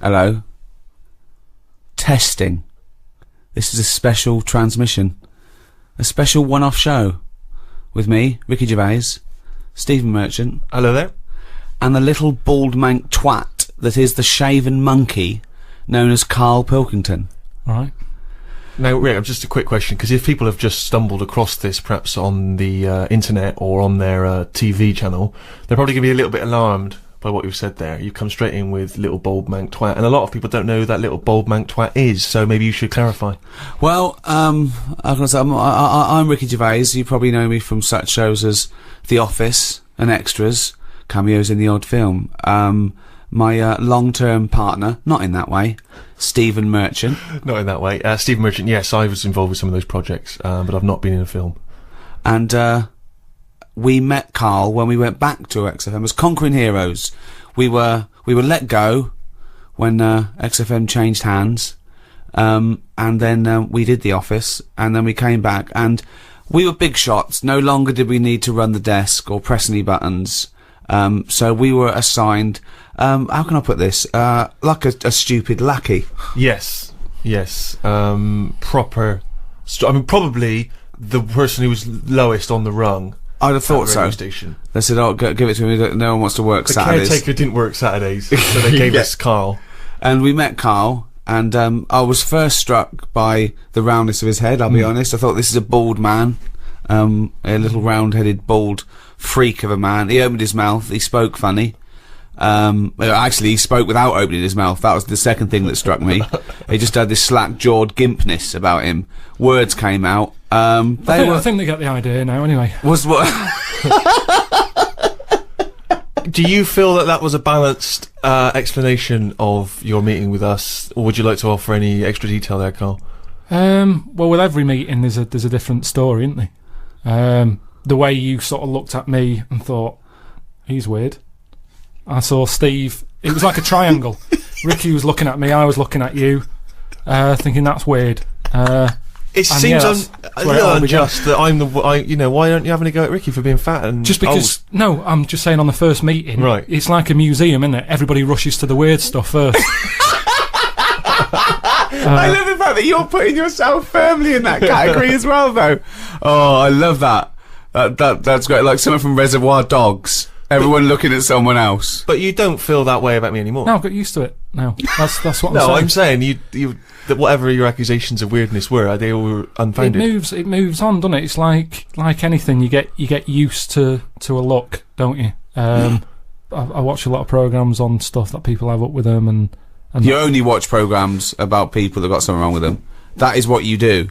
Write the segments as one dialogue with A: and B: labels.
A: Hello. Testing. This is a special transmission. A special one-off show. With me, Ricky Gervais, Stephen Merchant.
B: Hello there.
A: And the little bald mank twat that is the shaven monkey known as Carl Pilkington.
B: Alright. Now, Rick, just a quick question, because if people have just stumbled across this, perhaps on the internet or on their TV channel, they're probably going to be a little bit alarmed by what you've said there. You've come straight in with little bald mank twat, and a lot of people don't know who that little bald mank twat is, so maybe you should clarify.
A: Well, I'm Ricky Gervais. You probably know me from such shows as The Office and Extras, cameos in the odd film. My long-term partner, not in that way, Stephen Merchant.
B: Not in that way. Stephen Merchant, yes, I was involved with some of those projects, but I've not been in a film.
A: And we met Carl when we went back to XFM as Conquering Heroes. We were let go when XFM changed hands, and then we did The Office, and then we came back, and we were big shots. No longer did we need to run the desk or press any buttons. So we were assigned, how can I put this, like a stupid lackey.
B: Yes. Proper, probably the person who was lowest on the rung.
A: I'd have thought so.
B: Station.
A: They said, oh, give it to me, no one wants to work Saturdays.
B: The caretaker didn't work Saturdays, so they gave us Carl.
A: And we met Carl, and I was first struck by the roundness of his head, I'll be honest. I thought, this is a bald man, a little round-headed, bald freak of a man. He opened his mouth, he spoke funny. Actually, he spoke without opening his mouth. That was the second thing that struck me. He just had this slack-jawed gimpness about him. Words came out.
C: I think they get the idea now, anyway.
A: Was what?
B: Do you feel that was a balanced explanation of your meeting with us, or would you like to offer any extra detail there, Carl?
C: Well, with every meeting, there's a different story, isn't there? The way you sort of looked at me and thought, he's weird. I saw Steve, it was like a triangle. Ricky was looking at me, I was looking at you, thinking that's weird.
B: It seems unjust that I'm why don't you have a go at Ricky for being fat and
C: just because
B: old?
C: No, I'm just saying on the first meeting,
B: right?
C: It's like a museum, isn't it? Everybody rushes to the weird stuff first.
A: I love the fact that you're putting yourself firmly in that category as well, though. Oh, I love that. That's great. Like someone from Reservoir Dogs. Everyone looking at someone else.
B: But you don't feel that way about me anymore.
C: No, I've got used to it now. That's what I'm saying.
B: No, I'm saying you that whatever your accusations of weirdness were, they all were unfounded.
C: It moves on, doesn't it? It's like anything, you get used to a look, don't you? I watch a lot of programmes on stuff that people have up with them, and
A: you only watch programmes about people that got something wrong with them. That is what you do.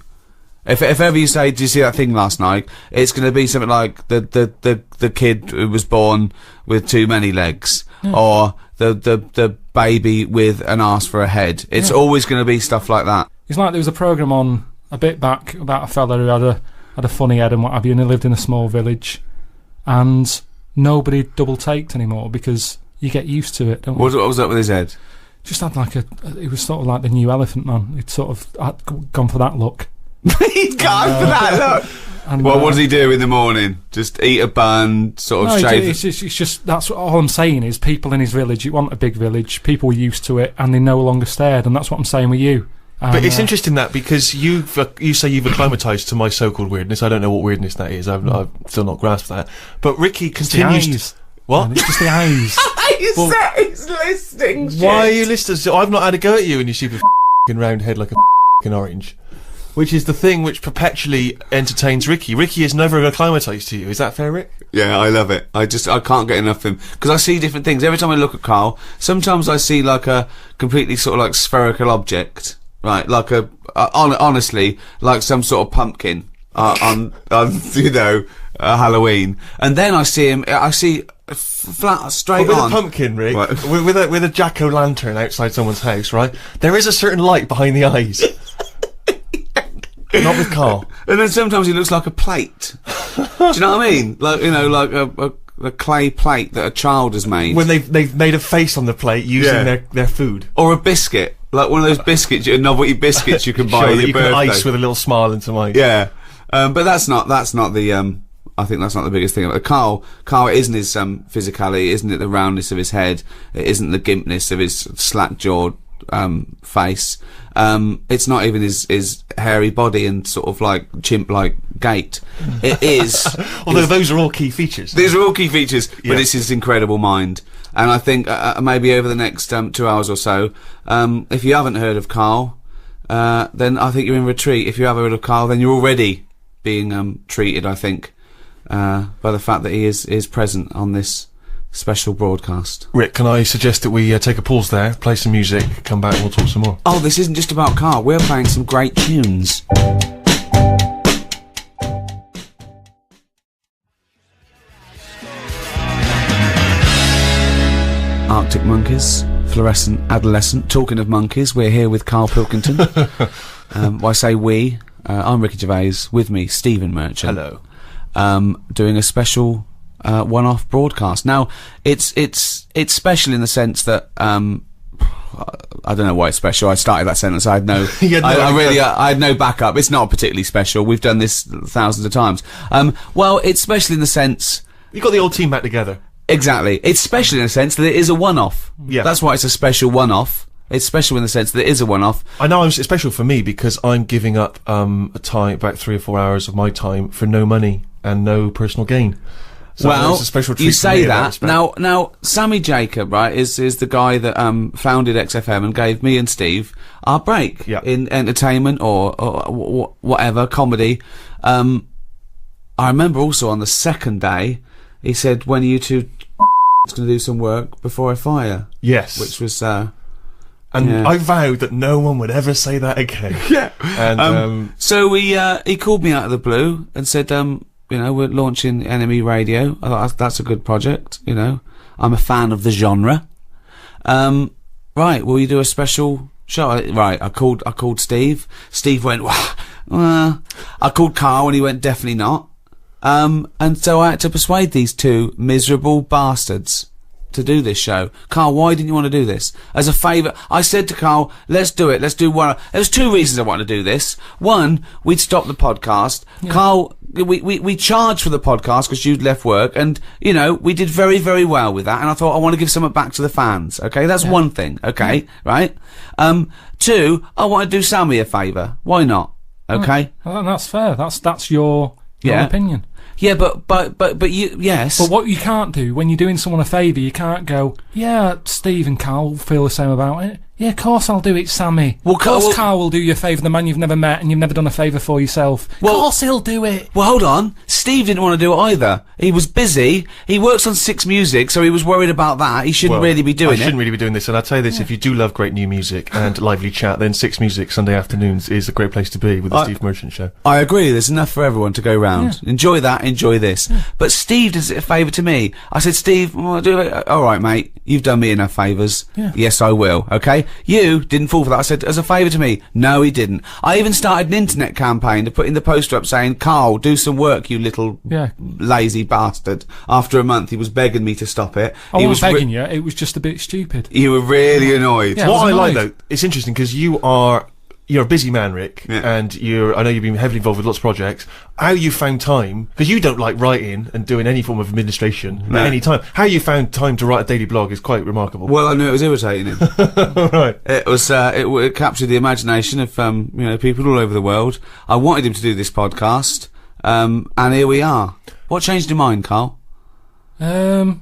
A: If ever you say, "Did you see that thing last night?" It's going to be something like the kid who was born with too many legs, or the baby with an arse for a head. It's always going to be stuff like that.
C: It's like there was a programme on a bit back about a fella who had a funny head and what have you, and he lived in a small village, and nobody double taked anymore because you get used to it, don't you?
A: What was up with his head?
C: Just had like it was sort of like the new Elephant Man. He'd sort of gone for that look.
A: He's gone for that look. And what does he do in the morning? Just eat a bun, sort of shave?
C: It's just that's all I'm saying is people in his village. You want a big village. People are used to it, and they no longer stared. And that's what I'm saying with you.
B: But it's interesting that because you say you've acclimatised to my so-called weirdness. I don't know what weirdness that is. I've still not grasped that. But Ricky continues. What?
C: Man, it's just the eyes.
A: He's listening.
B: Why are you listening? So I've not had a go at you, and you stupid round head like a orange. Which is the thing which perpetually entertains Ricky. Ricky is never acclimatised to you. Is that fair, Rick?
A: Yeah, I love it. I can't get enough of him. Because I see different things. Every time I look at Carl, sometimes I see like a completely sort of like spherical object. Right, like honestly, like some sort of pumpkin on Halloween. And then I see flat, straight
B: with
A: on.
B: With a pumpkin, Rick, with a jack-o'-lantern outside someone's house, right? There is a certain light behind the eyes. Not with Carl.
A: And then sometimes he looks like a plate. Do you know what I mean? Like, like a clay plate that a child has made.
B: When they've made a face on the plate using their food.
A: Or a biscuit. Like one of those biscuits, novelty biscuits you can buy at your
B: you
A: birthday.
B: Can ice with a little smile into mine.
A: Yeah. But that's not the, I think that's not the biggest thing. Carl, it isn't his physicality, it isn't it the roundness of his head, it isn't the gimpness of his slack-jawed face. It's not even his hairy body and sort of like chimp-like gait. It is.
B: Although those are all key features.
A: These are all key features, but it's his incredible mind. And I think maybe over the next 2 hours or so, if you haven't heard of Carl, then I think you're in retreat. If you have heard of Carl, then you're already being treated, I think, by the fact that he is present on this special broadcast.
B: Rick, can I suggest that we take a pause there, play some music, come back and we'll talk some more?
A: Oh, this isn't just about Carl. We're playing some great tunes. Arctic Monkeys, Fluorescent Adolescent. Talking of monkeys, we're here with Carl Pilkington. Well, I say we. I'm Ricky Gervais. With me, Stephen Merchant.
B: Hello.
A: Doing a special one-off broadcast. Now, it's special in the sense that I don't know why it's special. I started that sentence. I had no. I had no backup. It's not particularly special. We've done this thousands of times. Well, it's special in the sense
B: You got the old team back together.
A: Exactly. It's special in the sense that it is a one-off.
B: Yeah.
A: That's why it's a special one-off. It's special in the sense that it is a one-off.
B: I know it's special for me because I'm giving up a time, about 3 or 4 hours of my time for no money and no personal gain. So
A: well,
B: it's a special treat
A: you
B: for me
A: say
B: in
A: that.
B: respect.
A: Now, Sammy Jacob, right, is the guy that founded XFM and gave me and Steve our break in entertainment or whatever, comedy. I remember also on the second day, he said, when are you two going to do some work before I fire?
B: Yes.
A: Which was...
B: and I vowed that no one would ever say that again.
A: Yeah.
B: And
A: so he called me out of the blue and said, you know, we're launching NME Radio. I thought that's a good project. You know, I'm a fan of the genre. Right, will you do a special show? Right, I called Steve. Steve went, well, I called Carl and he went, definitely not. And so I had to persuade these two miserable bastards to do this show. Carl, why didn't you want to do this? As a favour, I said to Carl, let's do it, let's do one. There's 2 reasons I wanted to do this. One, we'd stop the podcast. Yeah. Carl, we charged for the podcast because you'd left work, and, you know, we did very, very well with that, and I thought I want to give something back to the fans, okay? That's one thing, okay? Right? 2, I want to do Sammy a favour. Why not? Okay?
C: Well, that's fair. That's your opinion.
A: Yeah, but you, yes.
C: But what you can't do when you're doing someone a favour, you can't go, yeah, Steve and Carl feel the same about it. Yeah, of course I'll do it, Sammy. Well, of course Carl will do you a favour, the man you've never met and you've never done a favour for yourself. Well, of course he'll do it.
A: Well, hold on. Steve didn't want to do it either. He was busy. He works on 6 Music, so he was worried about that. He shouldn't really be doing it.
B: I shouldn't really be doing this, and I'll tell you this, if you do love great new music and lively chat, then 6 Music Sunday afternoons is a great place to be with the Steve Merchant Show.
A: I agree. There's enough for everyone to go round. Yeah. Enjoy that, enjoy this. Yeah. But Steve does it a favour to me. I said, Steve, well, do it. All right, mate. You've done me enough favours. Yeah. Yes, I will. Okay? You didn't fall for that. I said, as a favour to me. No, he didn't. I even started an internet campaign to put in the poster up saying, Carl, do some work, you little lazy bastard. After a month, he was begging me to stop it.
C: I wasn't begging you. It was just a bit stupid.
A: You were really annoyed.
C: Yeah,
B: what I like, though, it's interesting because you're a busy man, Rick, and I know you've been heavily involved with lots of projects. How you found time, because you don't like writing and doing any form of administration at any time. How you found time to write a daily blog is quite remarkable.
A: Well, I knew it was irritating him.
B: Right.
A: It was, it captured the imagination of, you know, people all over the world. I wanted him to do this podcast, and here we are. What changed your mind, Carl?
C: Well,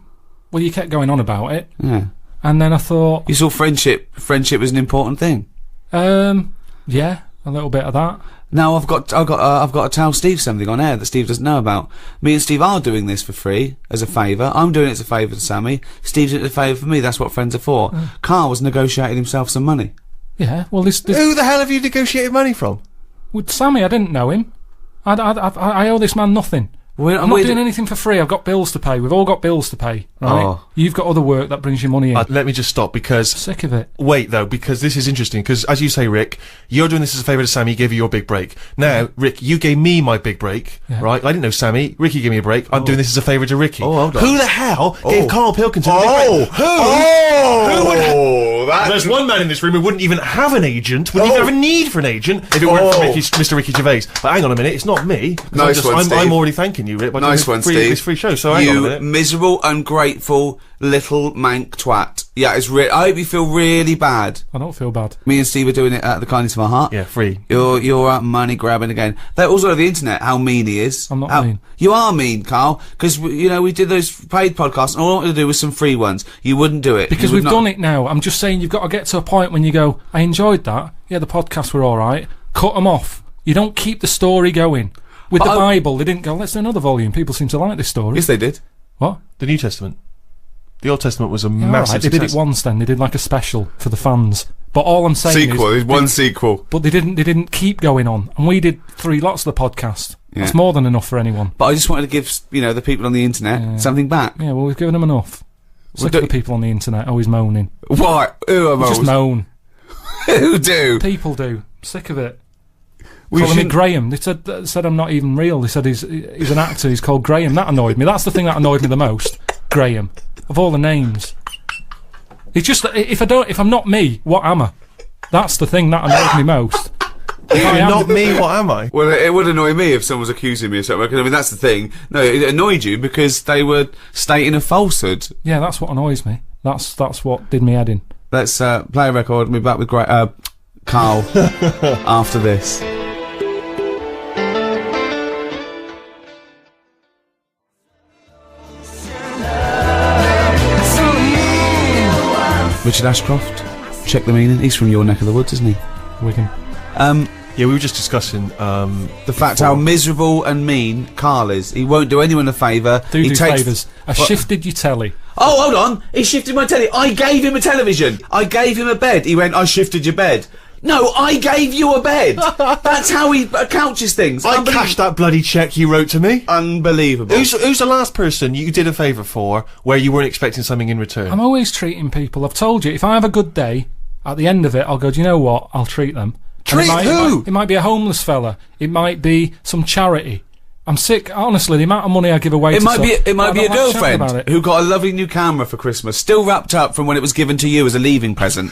C: you kept going on about it.
A: Yeah.
C: And then I thought...
A: You saw friendship was an important thing.
C: Yeah, a little bit of that.
A: Now I've got to tell Steve something on air that Steve doesn't know about. Me and Steve are doing this for free as a favour. I'm doing it as a favour to Sammy. Steve's doing it as a favour for me. That's what friends are for. Carl was negotiating himself some money.
C: Yeah, well, this
B: who the hell have you negotiated money from?
C: With Sammy, I didn't know him. I owe this man nothing. I'm not doing anything for free. I've got bills to pay. We've all got bills to pay, right?
A: Oh.
C: You've got other work that brings you money in.
B: Let me just stop because...
C: Sick of it.
B: Wait, though, because this is interesting, because as you say, Rick, you're doing this as a favour to Sammy, he gave you your big break. Now, Rick, you gave me my big break, right? I didn't know Sammy. Ricky gave me a break. I'm doing this as a favour to Ricky.
A: Oh, hold on.
B: Who the hell gave Carl Pilkington a big break? Who would There's one man in this room who wouldn't even have an agent, wouldn't even have a need for an agent if it weren't for Mr. Ricky Gervais. But hang on a minute, it's not me.
A: Nice one, Steve.
B: I'm already thanking you, Rick, by
A: Nice
B: doing
A: one,
B: free,
A: Steve.
B: this free show. So hang on a
A: You
B: minute.
A: miserable, ungrateful, little mank twat. Yeah, I hope you feel really bad.
C: I don't feel bad.
A: Me and Steve are doing it out of the kindness of our heart.
B: Yeah, free.
A: You're money grabbing again. That also on the internet, how mean he is.
C: I'm not mean.
A: You are mean, Carl, because we did those paid podcasts, and all I wanted to do was some free ones. You wouldn't do it
C: Because we've done it now. I'm just saying you've got to get to a point when you go, I enjoyed that. Yeah, the podcasts were all right. Cut them off. You don't keep the story going. With the Bible, they didn't go, let's do another volume. People seem to like this story.
A: Yes, they did.
C: What?
B: The New Testament. The Old Testament was a
C: Yeah,
B: massive
C: alright, they did
B: success.
C: it once then. They did like a special for the fans. But all I'm saying is...
A: One sequel.
C: But they didn't keep going on. And we did 3 lots of the podcast.
A: Yeah.
C: That's more than enough for anyone.
A: But I just wanted to give, the people on the internet something back.
C: Yeah, well, we've given them enough. Sick of the people on the internet always moaning.
A: Why? Who am I?
C: Just moan.
A: Who do?
C: People do. Sick of it.
A: We
C: Calling me
A: shouldn't-
C: Graham. They said I'm not even real. They said he's an actor. He's called Graham. That annoyed me. That's the thing that annoyed me the most. Graham. Of all the names. It's just that if I'm not me, what am I? That's the thing that annoyed me most. If I am,
B: Not me, what am I?
A: Well, it would annoy me if someone was accusing me of something. 'Cause, that's the thing. No, it annoyed you because they were stating a falsehood.
C: Yeah, that's what annoys me. That's what did me head in.
A: Let's play a record and be back with Carl after this. Richard Ashcroft, check the meaning. He's from your neck of the woods, isn't he?
C: Wigan.
B: Yeah, we were just discussing
A: The fact how miserable and mean Carl is. He won't do anyone a favour.
C: Do
A: He
C: favours. I shifted your telly.
A: Oh, hold on. He shifted my telly. I gave him a television. I gave him a bed. He went, I shifted your bed. No, I gave you a bed. That's how he couches things.
B: I cashed that bloody cheque you wrote to me.
A: Unbelievable.
B: Who's the last person you did a favour for where you weren't expecting something in return?
C: I'm always treating people. I've told you, if I have a good day, at the end of it, I'll go, do you know what? I'll treat them. And
A: Treat who?
C: It might be a homeless fella. It might be some charity. I'm sick, honestly, the amount of money I give away
A: It
C: to
A: might be
C: I
A: a
C: don't like chatting
A: girlfriend
C: about it.
A: who got a lovely new camera for Christmas, still wrapped up from when it was given to you as a leaving present.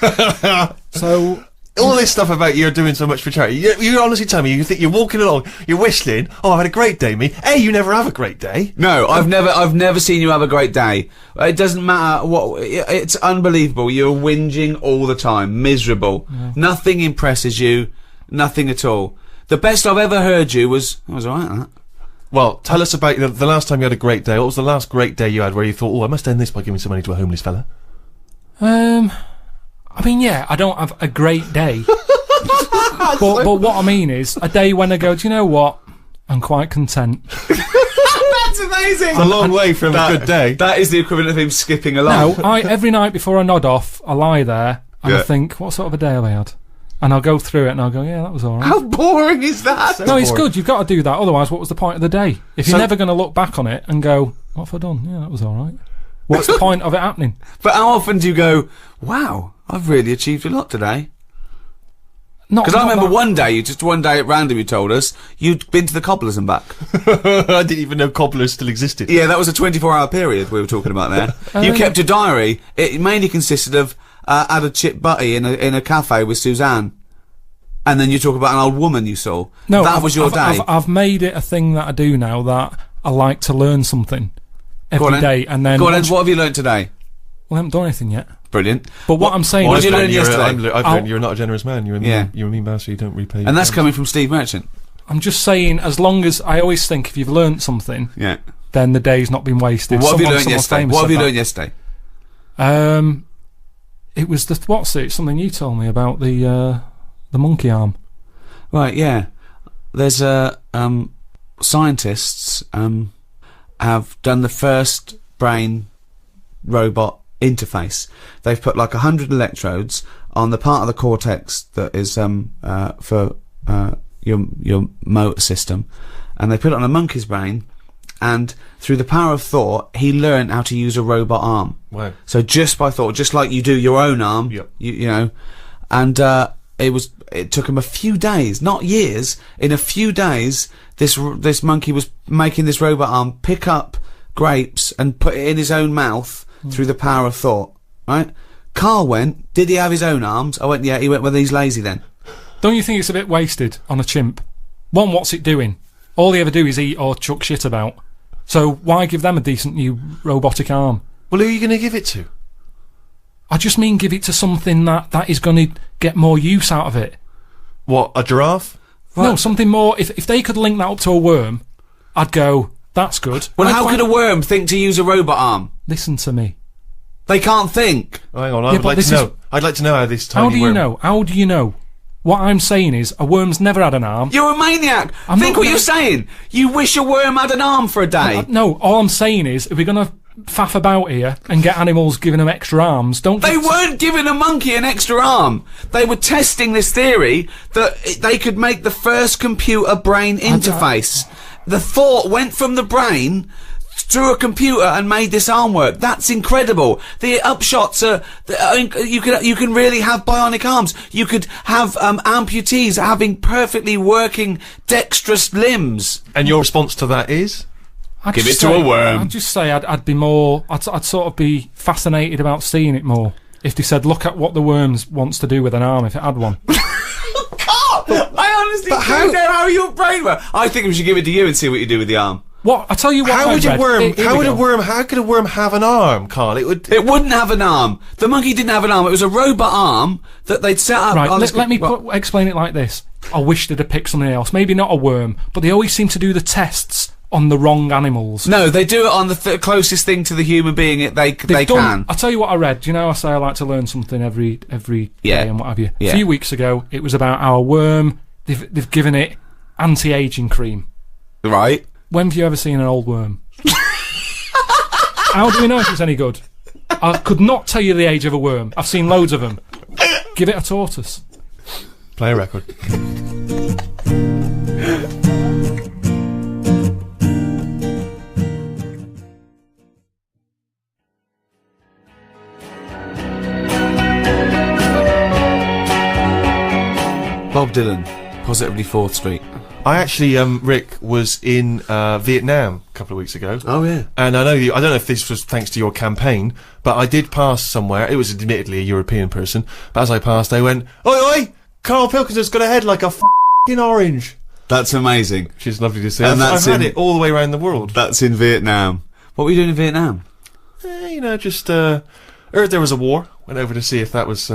C: So...
B: All this stuff about you're doing so much for charity. You honestly tell me, you think you're walking along, you're whistling, oh, I've had a great day, me. A, you never have a great day.
A: No, I've never seen you have a great day. It doesn't matter what. It's unbelievable. You're whinging all the time, miserable.
C: Yeah.
A: Nothing impresses you, nothing at all. The best I've ever heard you was alright. That.
B: Well, tell us about the last time you had a great day. What was the last great day you had where you thought, oh, I must end this by giving some money to a homeless fella?
C: I mean, yeah, I don't have a great day. but what I mean is, a day when I go, do you know what? I'm quite content.
A: That's amazing.
B: It's a long way from a good day.
A: That is the equivalent of him skipping along.
C: No, every night before I nod off, I lie there and
A: Yeah.
C: I think, what sort of a day have I had? And I'll go through it and I'll go, yeah, that was alright.
A: How boring is that?
C: No, it's good. You've got to do that. Otherwise, what was the point of the day? If you're never going to look back on it and go, what have I done? Yeah, that was alright. What's the point of it happening?
A: But how often do you go, wow, I've really achieved a lot today? Because I remember one day at random, you told us you'd been to the cobblers and back.
B: I didn't even know cobblers still existed.
A: Yeah, that was a 24-hour period we were talking about there. You kept a diary. It mainly consisted of had a chip butty in a cafe with Suzanne, and then you talk about an old woman you saw.
C: No,
A: that was your day.
C: I've made it a thing that I do now that I like to learn something every day, and then
A: Go on, Ed, what have you learnt today?
C: Well, I haven't done anything yet.
A: Brilliant.
C: But what I'm saying
A: what
C: is,
A: did you learn yesterday?
B: I've learned you're not a generous man. You're a mean,
A: Yeah.
B: you're a mean bastard. You don't repay.
A: And that's coming from Steve Merchant.
C: I'm just saying, as long as I always think if you've learnt something,
A: Yeah.
C: then the day's not been wasted.
A: What have you
C: Someone
A: learnt yesterday?
C: famous
A: What have
C: said
A: you
C: that.
A: learnt yesterday?
C: It was something you told me about the monkey arm.
A: Right, yeah. There's scientists have done the first brain robot interface. They've put like 100 electrodes on the part of the cortex that is for your motor system, and they put it on a monkey's brain, and through the power of thought, he learned how to use a robot arm.
B: Wow.
A: So just by thought, just like you do your own arm,
B: Yep.
A: you know, and it took him a few days, not years. In a few days, this monkey was making this robot arm pick up grapes and put it in his own mouth through the power of thought. Right? Carl went, did he have his own arms? I went, yeah. He went, well, he's lazy then.
C: Don't you think it's a bit wasted on a chimp? One, what's it doing? All they ever do is eat or chuck shit about. So why give them a decent new robotic arm?
B: Well, who are you going to give it to?
C: I just mean give it to something that is going to get more use out of it.
B: What, a giraffe?
C: No, something more. If they could link that up to a worm, I'd go, that's good.
A: Well, how could a worm think to use a robot arm?
C: Listen to me.
A: They can't think.
B: Hang on, I'd like to know how this tiny
C: How do you
B: worm...
C: know? How do you know? What I'm saying is, a worm's never had an arm.
A: You're a maniac. Think what you're saying. You wish a worm had an arm for a day.
C: No, all I'm saying is, if we're going to faff about here and get animals giving them extra arms,
A: They weren't giving a monkey an extra arm. They were testing this theory that they could make the first computer-brain interface. The thought went from the brain through a computer and made this arm work. That's incredible. The upshots are, you can really have bionic arms. You could have amputees having perfectly working dexterous limbs.
B: And your response to that is?
A: Give it to a worm.
C: I'd just say I'd be more. I'd sort of be fascinated about seeing it more. If they said, look at what the worm wants to do with an arm if it had one.
A: I honestly don't know how your brain works. I think we should give it to you and see what you do with the arm.
C: What? I tell you what.
B: How could a worm have an arm, Carl? It
A: wouldn't have an arm. The monkey didn't have an arm. It was a robot arm that they'd set up.
C: Right, let me explain it like this. I wish they'd have picked something else. Maybe not a worm, but they always seem to do the tests on the wrong animals.
A: No, they do it on the closest thing to the human being they can.
C: I'll tell you what I read. You know, I say I like to learn something every day and what have you.
A: Yeah.
C: A few weeks ago, it was about our worm. They've given it anti-aging cream.
A: Right.
C: When have you ever seen an old worm? How do we know if it's any good? I could not tell you the age of a worm. I've seen loads of them. Give it a tortoise.
B: Play a record.
A: Bob Dylan, Positively 4th Street.
B: I actually, Rick, was in Vietnam a couple of weeks ago.
A: Oh, yeah.
B: And I don't know if this was thanks to your campaign, but I did pass somewhere. It was admittedly a European person, but as I passed, they went, "Oi, oi! Carl Pilkinson's got a head like a f***ing orange."
A: That's amazing.
B: Which is lovely to see.
A: And
B: I've had it all the way around the world.
A: That's in Vietnam. What were you doing in Vietnam?
B: Just heard there was a war. Went over to see if that was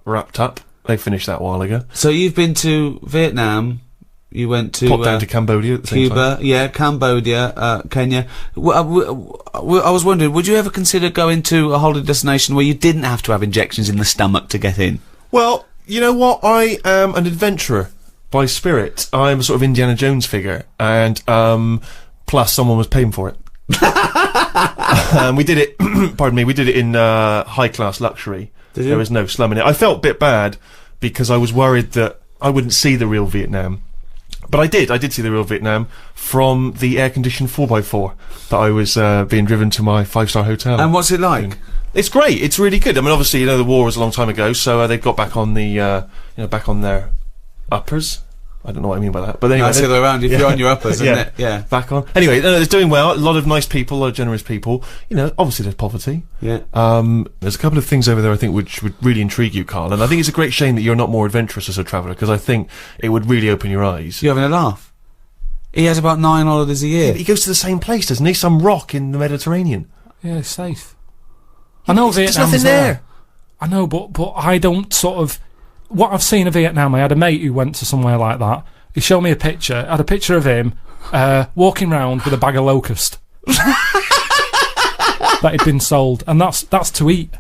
B: wrapped up. They finished that a while ago.
A: So you've been to Vietnam. You went to
B: popped down to Cambodia at the same
A: Cuba,
B: time.
A: yeah, Cambodia, Kenya. I was wondering, would you ever consider going to a holiday destination where you didn't have to have injections in the stomach to get in?
B: Well, you know what? I am an adventurer by spirit. I'm a sort of Indiana Jones figure, and plus someone was paying for it. We did it. Pardon me. We did it in high class luxury.
A: Did you?
B: There was no slum in it. I felt a bit bad because I was worried that I wouldn't see the real Vietnam. But I did see the real Vietnam from the air-conditioned 4x4 that I was being driven to my 5-star hotel.
A: And what's it like?
B: It's great. It's really good. I mean, obviously, the war was a long time ago, so they've got back on the, back on their uppers. I don't know what I mean by that, but anyway,
A: that's the other way around. If you're on your uppers, isn't it? Yeah.
B: Back on. Anyway, it's doing well. A lot of nice people, a lot of generous people. Obviously there's poverty.
A: Yeah.
B: There's a couple of things over there I think which would really intrigue you, Carl. And I think it's a great shame that you're not more adventurous as a traveller, because I think it would really open your eyes.
A: You're having a laugh. He has about 9 holidays a year.
B: Yeah, he goes to the same place, doesn't he? Some rock in the Mediterranean.
C: Yeah, it's safe. I know Vietnam's
B: there's nothing there.
C: I know, but I don't sort of. What I've seen of Vietnam, I had a mate who went to somewhere like that. He showed me a picture. I had a picture of him walking round with a bag of locust that had been sold, and that's to eat.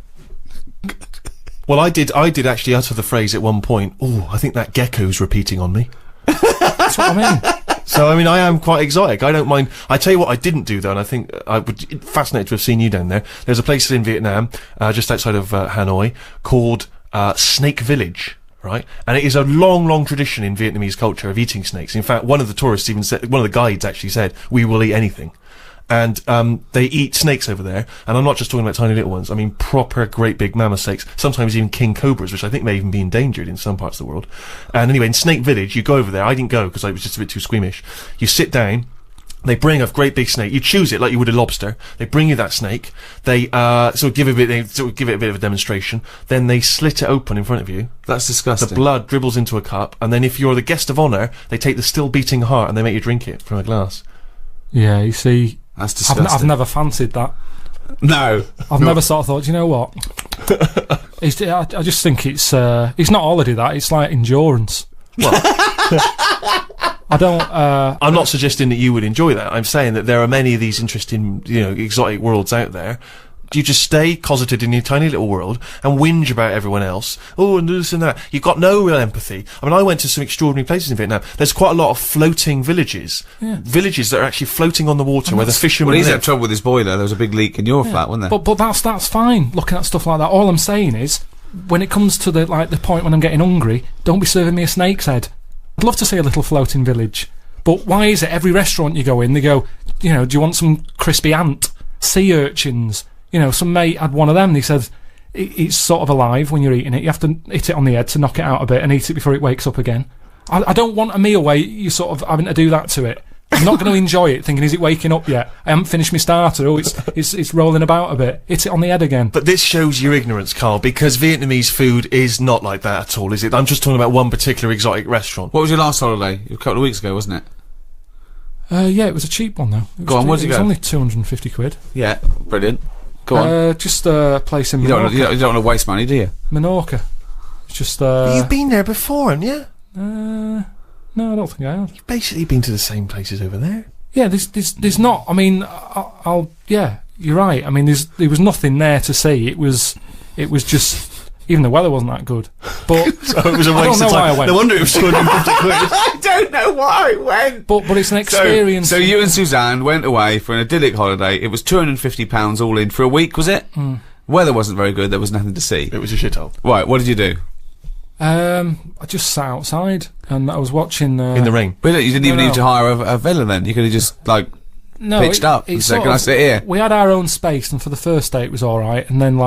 B: Well, I did actually utter the phrase at one point. Oh, I think that gecko's repeating on me.
C: That's what I mean.
B: So, I mean, I am quite exotic. I don't mind. I tell you what I didn't do, though, and I think I would fascinated to have seen you down there. There's a place in Vietnam, just outside of Hanoi, called Snake Village. Right, and it is a long, long tradition in Vietnamese culture of eating snakes. In fact, one of the tourists even said, one of the guides actually said, "We will eat anything," and they eat snakes over there. And I'm not just talking about tiny little ones. I mean proper, great big mammoth snakes. Sometimes even king cobras, which I think may even be endangered in some parts of the world. And anyway, in Snake Village, you go over there. I didn't go because I was just a bit too squeamish. You sit down. They bring a great big snake. You choose it like you would a lobster. They bring you that snake. They sort of give it a bit of a demonstration. Then they slit it open in front of you.
A: That's disgusting.
B: The blood dribbles into a cup, and then if you're the guest of honour, they take the still beating heart and they make you drink it from a glass.
C: Yeah, you see,
A: That's disgusting.
C: I've never fancied that.
A: No.
C: I've never sort of thought, you know what? I just think it's not holiday, that. It's like endurance.
B: Well,
C: I don't...
B: I'm not suggesting that you would enjoy that. I'm saying that there are many of these interesting, exotic worlds out there. You just stay closeted in your tiny little world and whinge about everyone else. Oh, and this and that. You've got no real empathy. I mean, I went to some extraordinary places in Vietnam. There's quite a lot of floating villages.
C: Yeah.
B: Villages that are actually floating on the water where the fishermen
A: Well, he's
B: live.
A: had trouble with his boiler. There was a big leak in your flat, wasn't there?
C: But that's fine, looking at stuff like that. All I'm saying is, when it comes to the point when I'm getting hungry, don't be serving me a snake's head. I'd love to see a little floating village. But why is it every restaurant you go in, they go, do you want some crispy ant? Sea urchins? Some mate had one of them. He said it's sort of alive when you're eating it. You have to hit it on the head to knock it out a bit and eat it before it wakes up again. I don't want a meal where you're sort of having to do that to it. I'm not going to enjoy it thinking, is it waking up yet? I haven't finished my starter. Oh, it's rolling about a bit. Hit it on the head again.
B: But this shows your ignorance, Carl, because Vietnamese food is not like that at all, is it? I'm just talking about one particular exotic restaurant.
A: What was your last holiday? A couple of weeks ago, wasn't it?
C: Yeah, it was a cheap one though.
A: Go on, where'd you go?
C: It was only 250 quid.
A: Yeah, brilliant. Go on.
C: Just a place in
A: You
C: Menorca.
A: don't want to waste money, do you?
C: Menorca. It's just...
B: But you've been there before, haven't you?
C: No, I don't think I have.
B: You've basically been to the same places over there.
C: Yeah, there's not... I mean, yeah, you're right. I mean, there was nothing there to see. It was just... Even the weather wasn't that good. But
B: So it was a waste
C: know
B: of
C: why I
B: time.
C: went.
B: No wonder it was 250 quid.
A: I don't know why I went.
C: But it's an experience.
A: So you and Suzanne went away for an idyllic holiday. It was £250 all in for a week, was it? Weather wasn't very good. There was nothing to see.
B: It was a shithole.
A: Right, what did you do?
C: I just sat outside and I was watching...
B: In the rain.
A: But you didn't even
C: No.
A: need to hire a villa then. You could have just, pitched up and said,
C: sort
A: can I
C: of-
A: sit here?
C: We had our own space, and for the first day it was all right. And then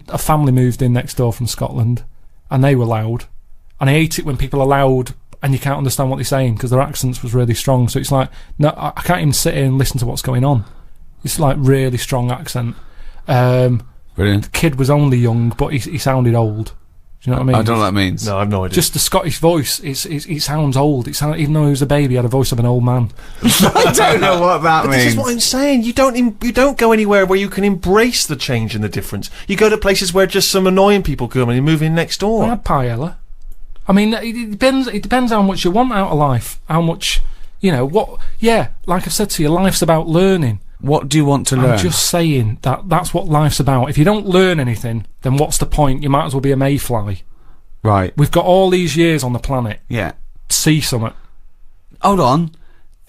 C: a family moved in next door from Scotland, and they were loud. And I hate it when people are loud and you can't understand what they're saying because their accents was really strong. So it's like, no, I can't even sit here and listen to what's going on. It's like really strong accent.
A: Brilliant.
C: The kid was only young, but he sounded old. Do you know what I mean?
A: I don't know what that means.
B: No, I've no idea.
C: Just the Scottish voice, it sounds old. Even though he was a baby, he had a voice of an old man.
A: I don't know what that
B: But
A: means.
B: this is what I'm saying. You don't go anywhere where you can embrace the change and the difference. You go to places where just some annoying people come and you move in next
C: I
B: door.
C: had paella. I mean, it depends how much you want out of life. How much, what... Yeah, like I've said to you, life's about learning.
A: What do you want to learn?
C: I'm just saying that's what life's about. If you don't learn anything, then what's the point? You might as well be a mayfly.
A: Right.
C: We've got all these years on the planet.
A: Yeah.
C: See something.
A: Hold on.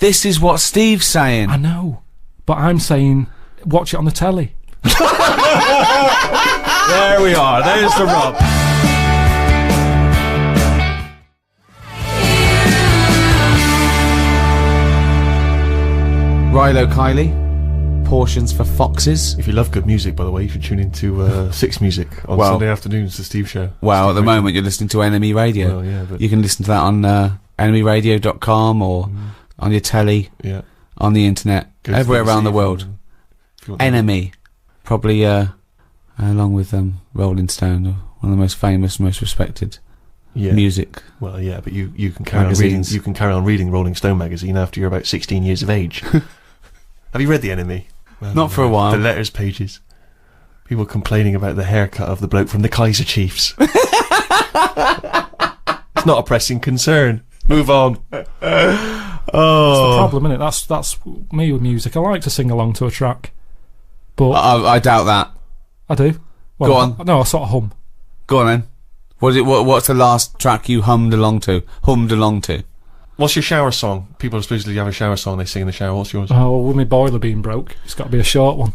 A: This is what Steve's saying.
C: I know. But I'm saying, watch it on the telly.
B: There we are. There's the rub.
A: Rilo Kiley. Portions for foxes.
B: If you love good music, by the way, you should tune into Six Music on
A: Well-
B: Sunday afternoons, the Steve Show.
A: Well, at the
B: Steve Radio.
A: moment you're listening to NME Radio.
B: Well, yeah, but
A: You can listen to that on NMEradio.com or on your telly,
B: yeah,
A: on the internet,
B: Go to
A: everywhere around the
B: BBC
A: world.
B: if you want to-
A: NME. Probably, along with Rolling Stone, one of the most famous, most respected
B: yeah.
A: music.
B: Well, yeah, but you can carry on reading.
A: Magazines.
B: You can carry on reading Rolling Stone magazine after you're about 16 years of age. Have you read the NME? Well,
A: Not for a while.
B: The letters pages. People complaining about the haircut of the bloke from the Kaiser Chiefs. It's not a pressing concern. Move on.
C: That's the problem, isn't it? That's me with music. I like to sing along to a track. But
A: I doubt that.
C: I do. Well,
A: Go on.
C: No, I sort of hum.
A: Go on then. What's the last track you hummed along to?
B: What's your shower song? People supposedly have a shower song they sing in the shower. What's yours?
C: Oh, well, with my boiler being broke, it's got to be a short one.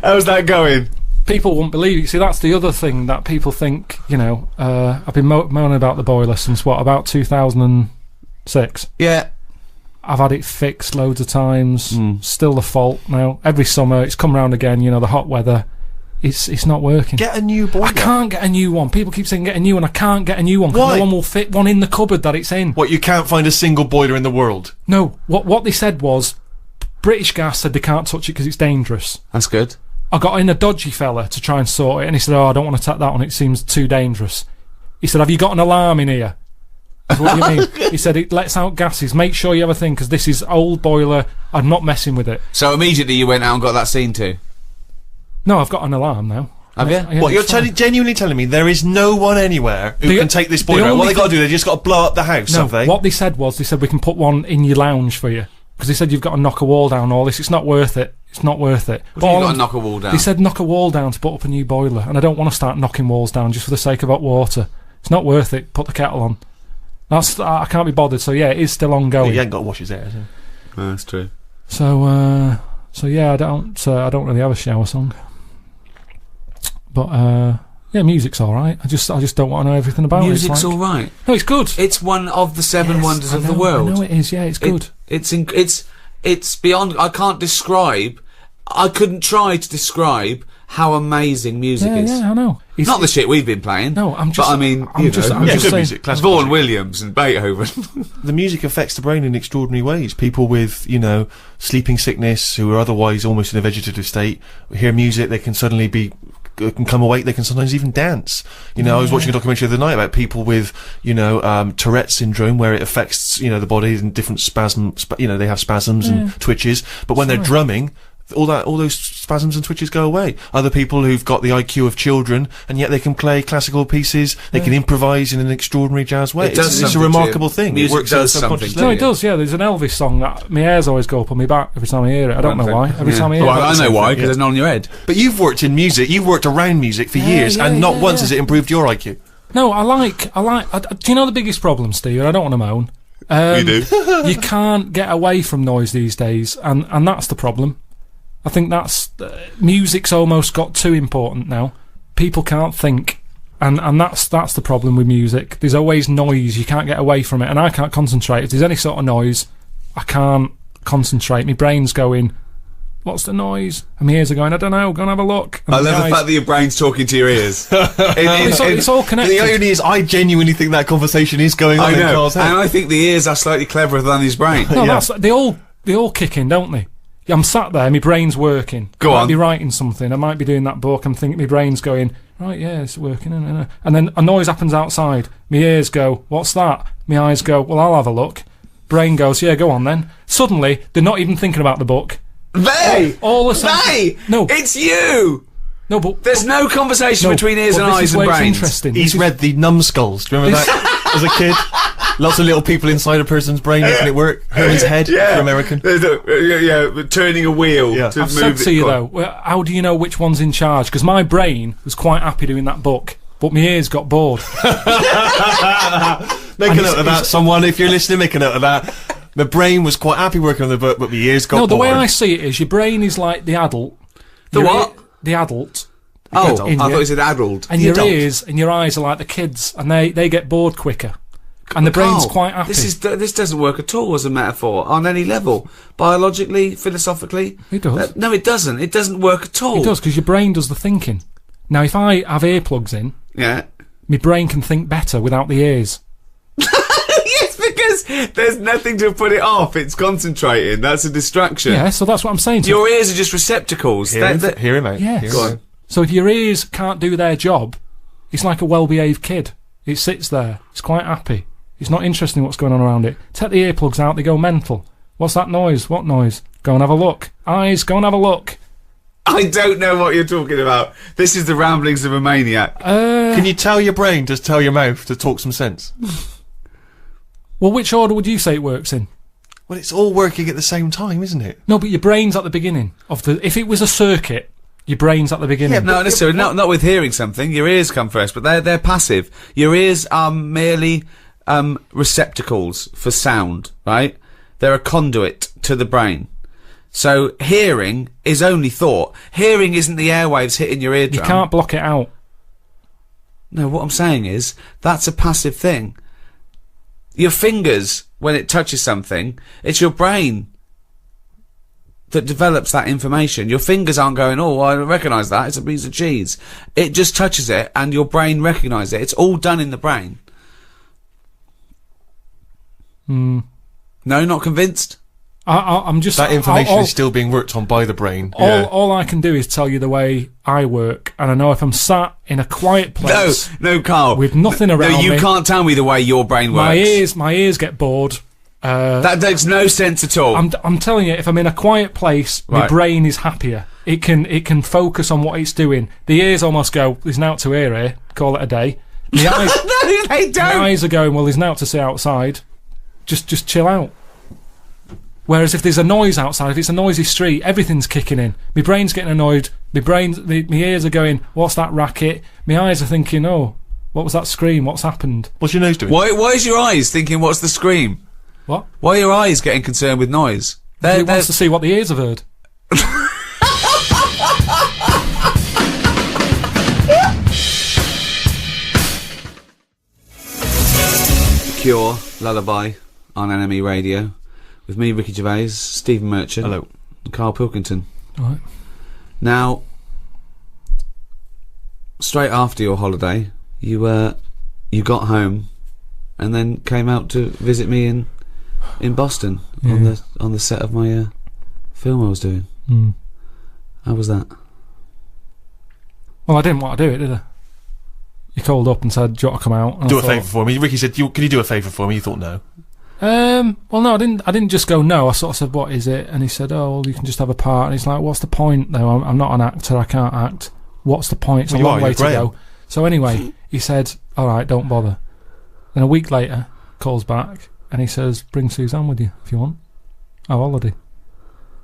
A: How's that going?
C: People won't believe it. See, that's the other thing that people think, I've been moaning about the boiler since, about 2006?
A: Yeah.
C: I've had it fixed loads of times. Still the fault now. Every summer, it's come round again, the hot weather. It's not working.
B: Get a new boiler.
C: I can't get a new one. People keep saying get a new one. I can't get a new one because
B: Why?
C: no one will fit one in the cupboard that it's in.
B: What, you can't find a single boiler in the world?
C: No, what they said was, British Gas said they can't touch it because it's dangerous.
A: That's good.
C: I got in a dodgy fella to try and sort it, and he said, I don't want to take that one, it seems too dangerous. He said, have you got an alarm in here? What do you mean? He said it lets out gases. Make sure you have a thing, because this is old boiler. I'm not messing with it.
A: So immediately you went out and got that seen to?
C: No, I've got an alarm now.
A: Have you?
C: Yeah,
B: What, you're
C: it's fine.
B: genuinely telling me there is no one anywhere who can take this boiler out? What
C: only
B: they got to
C: thing-
B: do, they just got to blow up the house,
C: No,
B: have they?
C: what they said was, they said we can put one in your lounge for you. Because they said you've got to knock a wall down, all this. It's not worth it. It's not worth it.
A: What do you got to knock a wall down?
C: They said knock a wall down to put up a new boiler, and I don't want to start knocking walls down just for the sake of hot water. It's not worth it. Put the kettle on. I can't be bothered. So yeah, it is still ongoing.
B: You ain't got to wash his hair, has he?
A: No, that's true.
C: So yeah, I don't really have a shower song. But yeah, music's all right. I just don't want to know everything about
A: Music's
C: it.
A: all right.
C: No, it's good.
A: It's one of the seven wonders of the
C: I
A: world.
C: know it is. Yeah, it's good.
A: It's beyond. I can't describe. I couldn't try to describe how amazing music is.
C: Yeah, I know.
A: Not the shit we've been playing.
C: No, I'm just.
A: But I mean,
C: I'm just
B: good
C: saying.
B: music, classical
A: Vaughan
B: music.
A: Williams and Beethoven.
B: The music affects the brain in extraordinary ways. People with, sleeping sickness who are otherwise almost in a vegetative state hear music, they can suddenly can come awake, they can sometimes even dance. I was watching a documentary the other night about people with, Tourette's syndrome, where it affects, the body in different they have spasms and twitches, but when they're drumming, all those spasms and twitches go away. Other people who've got the IQ of children, and yet they can play classical pieces, they can improvise in an extraordinary jazz way.
A: It does
B: It's a
A: something to
B: remarkable
A: you.
B: thing.
A: Music
B: It works
A: does
B: at a subconscious
A: something to
C: No,
B: level.
C: it does. Yeah, there's an Elvis song that my hairs always go up on my back every time I hear it. I don't know why. Every time I hear
A: Well,
C: it.
A: I know why, because
B: Yeah.
A: there's none on your head.
B: But you've worked in music, you've worked around music for years, and not once has it improved your IQ.
C: No, I like. Do you know the biggest problem, Steve? I don't want to moan.
A: You do.
C: You can't get away from noise these days, and that's the problem. I think that's music's almost got too important now. People can't think, and that's the problem with music. There's always noise. You can't get away from it, and I can't concentrate. If there's any sort of noise, I can't concentrate. My brain's going, "What's the noise?" And my ears are going, "I don't know. Go and have a look." And
A: I love the
C: guys-
A: fact that your brain's talking to your ears.
C: it's all connected.
B: The irony is, I genuinely think that conversation is going on
A: I
B: in
A: know,
B: Carl's head.
A: and I think the ears are slightly cleverer than his brain.
C: No,
B: Yeah.
C: they all kick in, don't they? I'm sat there, my brain's working.
A: Go
C: I might
A: on.
C: be writing something, I might be doing that book, I'm thinking, my brain's going, right, yeah, it's working, and then a noise happens outside, my ears go, what's that? My eyes go, well, I'll have a look. Brain goes, yeah, go on then. Suddenly, they're not even thinking about the book. All the No.
A: It's you.
C: No, but
A: There's no conversation
C: no,
A: between ears
C: but
A: and
C: this
A: eyes
C: is
A: and
C: where it's
A: brains.
C: interesting.
B: He's read the numbskulls. Do you remember that as a kid? Lots of little people inside a person's brain making it work. Herman's head for American.
A: Turning a wheel
B: Yeah.
A: to
C: I've
A: move
C: said
A: it.
C: to you
A: Go on.
C: though, well, how do you know which one's in charge? Because my brain was quite happy doing that book, but my ears got bored.
B: Make
C: And
B: a note of that, someone. If you're listening, make a note of that. My brain was quite happy working on the book, but my ears got bored.
C: No, the way I see it is your brain is like the adult.
A: The
C: Your
A: what?
C: The adult.
A: Oh,
B: adult.
A: I thought you said adult.
C: And
B: The
C: your
B: adult.
C: ears and your eyes are like the kids, and they get bored quicker. And the brain's
A: Carl,
C: quite happy.
A: This doesn't work at all as a metaphor on any level, biologically, philosophically.
C: It does.
A: No, it doesn't. It doesn't work at all.
C: It does, because your brain does the thinking. Now, if I have earplugs in,
A: Yeah.
C: my brain can think better without the ears.
A: Yes, because there's nothing to put it off. It's concentrating. That's a distraction.
C: Yeah, so that's what I'm saying.
A: Your ears are just receptacles.
B: Hear him out.
C: Yes.
B: Hear him
A: Go
B: out.
A: on.
C: So if your ears can't do their job, it's like a well-behaved kid. It sits there. It's quite happy. It's not interested in what's going on around it. Take the earplugs out, they go mental. What's that noise? What noise? Go and have a look. Eyes, go and have a look.
A: I don't know what you're talking about. This is the ramblings of a maniac.
B: Can you tell your brain to tell your mouth to talk some sense?
C: Well, which order would you say it works in?
B: Well, it's all working at the same time, isn't it?
C: No, but your brain's at the beginning of the. If it was a circuit, your brain's at the beginning.
B: Yeah,
A: No, necessarily. Not with hearing something. Your ears come first, but they're passive. Your ears are merely receptacles for sound, right? They're a conduit to the brain. So hearing is only thought. Hearing isn't the airwaves hitting your
C: You
A: eardrum.
C: can't block it out.
A: No, what I'm saying is that's a passive thing. Your fingers, when it touches something, it's your brain that develops that information. Your fingers aren't going, oh, I recognise that, it's a piece of cheese. It just touches it and your brain recognises it. It's all done in the brain. No, not convinced?
C: I'm just
B: that information is still being worked on by the brain.
C: All I can do is tell you the way I work, and I know if I'm sat in a quiet place,
A: no, Carl,
C: with nothing around
A: me,
C: you
A: can't tell me the way your brain works.
C: My ears get bored.
A: That makes no sense at all.
C: I'm telling you, if I'm in a quiet place, my brain is happier. It can focus on what it's doing. The ears almost go, there's now to here, call it a day. The eyes,
A: no, they don't.
C: My eyes are going, well, there's now to see outside. Just chill out. Whereas if there's a noise outside, if it's a noisy street, everything's kicking in. My brain's getting annoyed. My ears are going, what's that racket? My eyes are thinking, oh, what was that scream? What's happened?
B: What's your nose doing?
A: Why is your eyes thinking, what's the scream?
C: What?
A: Why are your eyes getting concerned with noise?
C: He wants to see what the ears have heard.
A: Cure Lullaby on NME Radio with me, Ricky Gervais, Stephen Merchant,
B: hello,
A: and Carl Pilkington.
C: All right.
A: Now, straight after your holiday, you got home and then came out to visit me in Boston on the set of my film I was doing. How was that?
C: Well, I didn't want to do it, did I? He called up and said, do you want to come out? And
B: do a favour for me. Ricky said, can you do a favour for me? You thought no.
C: Well, no, I didn't just go no. I sort of said, what is it? And he said, oh, well, you can just have a part. And he's like, what's the point, though? I'm not an actor. I can't act. What's the point? It's a long way to go. So anyway, he said, all right, don't bother. Then a week later, calls back, and he says, bring Suzanne with you if you want. Oh, holiday.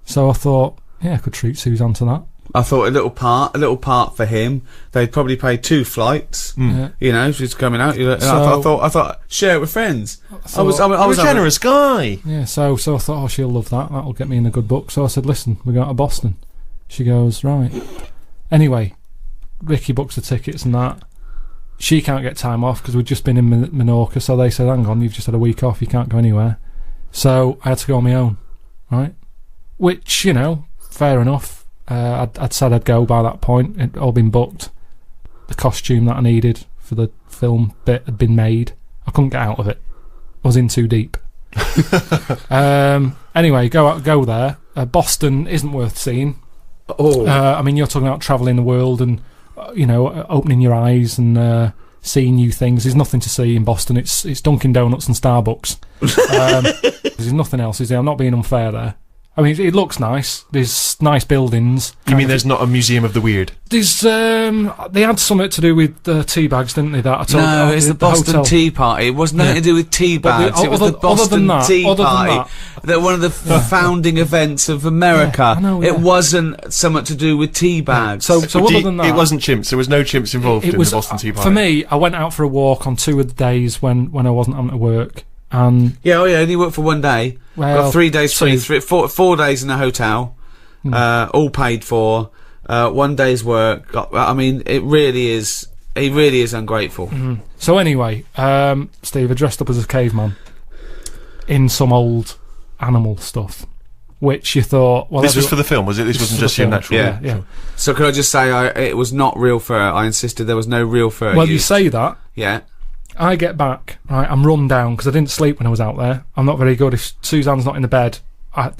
C: So I thought, yeah, I could treat Suzanne to that.
A: I thought a little part for him. They'd probably pay 2 flights.
C: Yeah.
A: You know, she's coming out. I thought, share it with friends. I was
B: a generous guy.
C: Yeah, so I thought, oh, she'll love that. That'll get me in a good book. So I said, listen, we're going to Boston. She goes, right. Anyway, Ricky books the tickets and that. She can't get time off because we'd just been in Menorca. So they said, hang on, you've just had a week off. You can't go anywhere. So I had to go on my own, right? Which, you know, fair enough. I'd said I'd go by that point. It'd all been booked. The costume that I needed for the film bit had been made. I couldn't get out of it. I was in too deep. Anyway, go there. Boston isn't worth seeing. I mean, you're talking about travelling the world and opening your eyes and seeing new things. There's nothing to see in Boston. It's Dunkin' Donuts and Starbucks. There's nothing else, is there? I'm not being unfair there. I mean, it looks nice. There's nice buildings.
B: You mean there's not a museum of the weird?
C: There's they had something to do with tea bags, didn't they?
A: It's the Boston
C: hotel.
A: Tea Party. It wasn't nothing to do with tea bags. It was the Boston Tea Party. That one of the founding events of America.
C: Yeah,
A: It wasn't something to do with tea bags.
C: So other than that,
B: it wasn't chimps. There was no chimps involved in the Boston Tea Party.
C: For me, I went out for a walk on 2 of the days when I wasn't having to work. And
A: only worked for 1 day.
C: Well,
A: got 3 days free, 4 days in a hotel, all paid for. 1 day's work. I mean, it really is ungrateful.
C: Mm-hmm. So anyway, Steve, I dressed up as a caveman in some old animal stuff, which you thought, well,
B: this was for the film, was it? This wasn't just your natural.
C: Yeah.
B: Sure.
A: So could I just say, it was not real fur. I insisted there was no real fur.
C: Well, you say that.
A: Yeah.
C: I get back, right, I'm run down because I didn't sleep when I was out there. I'm not very good. If Suzanne's not in the bed,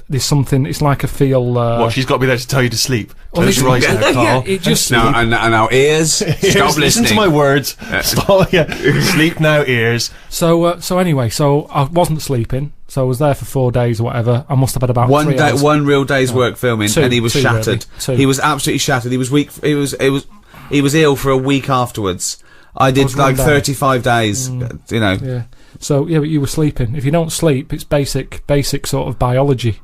C: there's something, it's like I feel...
B: What, she's got to be there to tell you to sleep?
C: Close
B: your eyes now, Carl.
C: It just...
A: And our ears, stop listening.
B: Listen to my words. Stop, sleep now, ears.
C: So anyway, I wasn't sleeping, so I was there for 4 days or whatever. I must have had about 3 hours.
A: One real day's work filming, and he was shattered.
C: Really.
A: He was absolutely shattered. He was weak. He was ill for a week afterwards. I did like 35 days,
C: Yeah. So, but you were sleeping. If you don't sleep, it's basic sort of biology.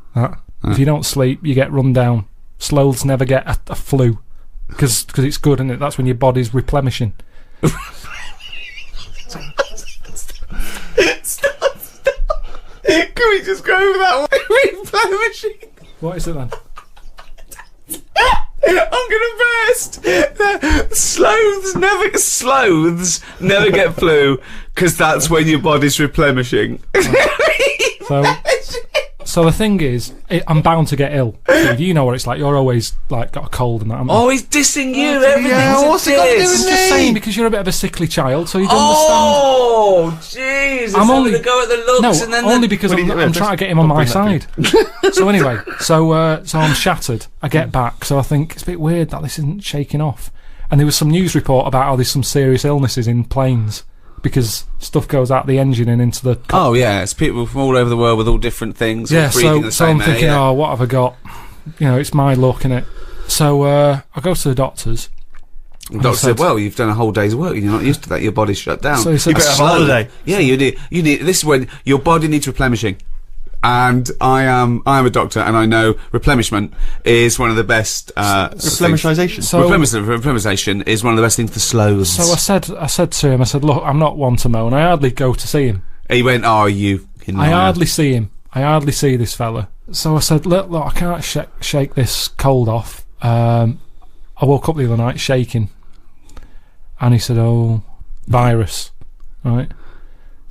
C: If you don't sleep, you get run down. Sloths never get a flu. Because it's good, isn't it? That's when your body's replenishing.
A: Stop. Can we just go over that way? Replenishing.
C: What is it then?
A: I'm gonna burst. Sloths never get flu because that's when your body's replenishing.
C: So the thing is, I'm bound to get ill. Steve, you know what it's like. You're always like got a cold and that.
A: Oh, he's dissing you. Everything's
B: what's it got to do with
C: I'm just
B: me?
C: saying because you're a bit of a sickly child, so you don't
A: Oh, jeez.
C: I'm only
A: going to go at the looks
C: understand.
A: and then
C: Only because I'm trying to get him on my side. So anyway, so I'm shattered. I get back, so I think it's a bit weird that this isn't shaking off. And there was some news report about how there's some serious illnesses in planes because stuff goes out the engine and into the.
A: Oh yeah, it's people from all over the world with all different things.
C: Yeah,
A: all breathing the
C: so
A: same
C: I'm thinking,
A: air, yeah.
C: oh, what have I got? You know, it's my luck, innit? So I go to the doctors.
A: The doctor said, "Well, you've done a whole day's work. You're not used to that. Your body's shut down.
C: So he said,
B: You better have a holiday.
A: Yeah, you need. This is when your body needs replenishing." And I am a doctor, and I know replenishment is one of the best.
B: Replenishization.
C: So-
A: Replenishization is one of the best things for slows.
C: So I said to him, I said, look, I'm not one to moan. I hardly go to see him.
A: He went, "Oh, you."
C: I hardly see him. I hardly see this fella. So I said, look, I can't shake this cold off. I woke up the other night shaking. And he said, oh, virus. Right?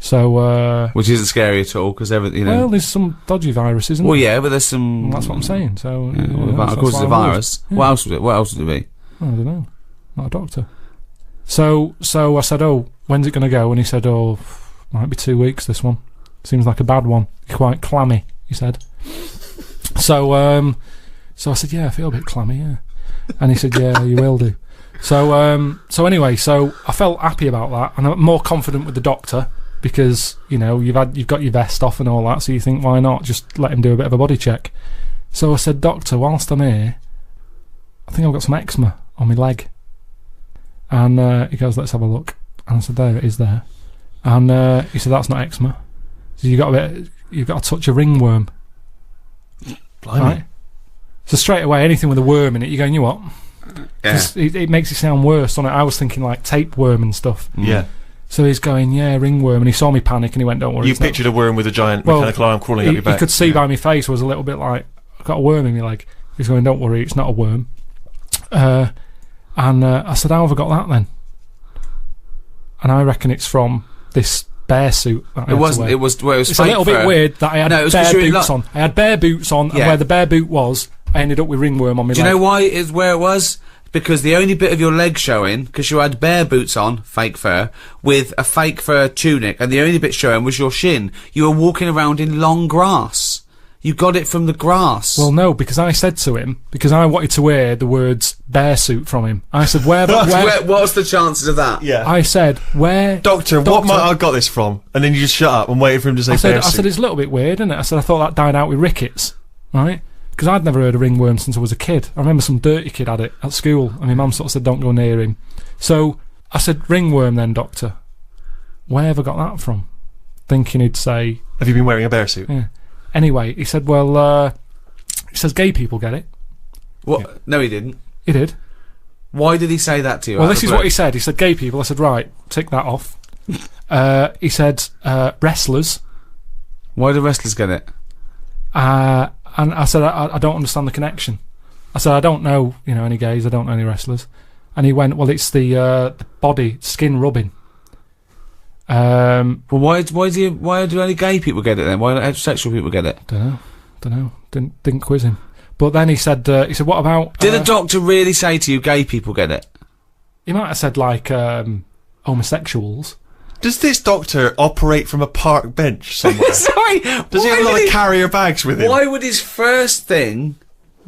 C: So,
A: which isn't scary at all because everything, you know.
C: well, there's some dodgy virus, isn't
A: Well,
C: there?
A: yeah, but there's some.
C: That's what I'm saying. So,
A: Yeah,
C: you know,
A: of course, it's a
C: why I
A: virus.
C: Yeah.
A: What else would it? What else would it be?
C: I don't know. Not a doctor. So I said, oh, when's it going to go? And he said, oh, might be 2 weeks, this one. Seems like a bad one. Quite clammy, he said. So I said, yeah, I feel a bit clammy, yeah. And he said, yeah, you will do. So anyway, so I felt happy about that, and I'm more confident with the doctor because, you know, you've got your vest off and all that, so you think, why not just let him do a bit of a body check? So I said, doctor, whilst I'm here, I think I've got some eczema on my leg. And he goes, let's have a look. And I said, there it is there. And he said, that's not eczema. So you've got a touch of ringworm.
B: Blimey.
C: Right? So straight away, anything with a worm in it, you're going, you know what?
A: Yeah.
C: 'Cause it makes it sound worse on it. I was thinking like tapeworm and stuff.
B: Yeah.
C: So he's going, yeah, ringworm, and he saw me panic, and he went, don't worry.
B: You
C: it's not-
B: pictured a worm with a giant
C: Well,
B: mechanical arm crawling up
C: he,
B: your back.
C: he could see by my face was a little bit like, I've got a worm in my leg. He's going, don't worry, it's not a worm. And I said, how have I got that then? And I reckon it's from this bear suit that I had
A: It
C: to
A: wasn't.
C: wear.
A: It was. Well, it was
C: It's a
A: fake
C: little bit
A: fur.
C: weird that I had
A: No, it was
C: bare
A: 'cause you were in
C: boots on. I had bare boots on,
A: Yeah.
C: and where the bare boot was, I ended up with ringworm on my
A: Do you
C: leg.
A: know why it is where it was? Because the only bit of your leg showing, because you had bare boots on, fake fur, with a fake fur tunic, and the only bit showing was your shin. You were walking around in long grass. You got it from the grass.
C: Well, no, because I said to him, because I wanted to wear the words bear suit from him. I said, where
A: What's the chances of that?
B: Yeah.
C: I said, where...
B: Doctor, what might I got this from? And then you just shut up and waited for him to say
C: I
B: bear
C: said,
B: suit.
C: it's a little bit weird, isn't it? I said, I thought that died out with rickets, right? Because I'd never heard of ringworm since I was a kid. I remember some dirty kid had it at school, and my mum sort of said, don't go near him. So I said, ringworm then, doctor. Where have I got that from? Thinking he'd say...
B: Have you been wearing a bear suit?
C: Yeah. Anyway, he said, well, he says gay people get it.
A: What?
B: Yeah.
A: No, he didn't.
C: He did.
A: Why did he say that to you?
C: Well,
A: out
C: this
A: of
C: is
A: the
C: what he
A: blue?
C: said. He said gay people. I said, right, tick that off. He said wrestlers.
A: Why do wrestlers get it?
C: And I said, I don't understand the connection. I said, I don't know, any gays. I don't know any wrestlers. And he went, well, it's the body, skin rubbing.
A: Well, why do only gay people get it then? Why don't heterosexual people get it?
C: Don't know. Didn't quiz him. But then he said, what about...
A: Did the doctor really say to you, gay people get it?
C: He might have said, like, homosexuals.
B: Does this doctor operate from a park bench somewhere?
A: Sorry,
B: Does he have a lot of carrier bags with him?
A: Why would his first thing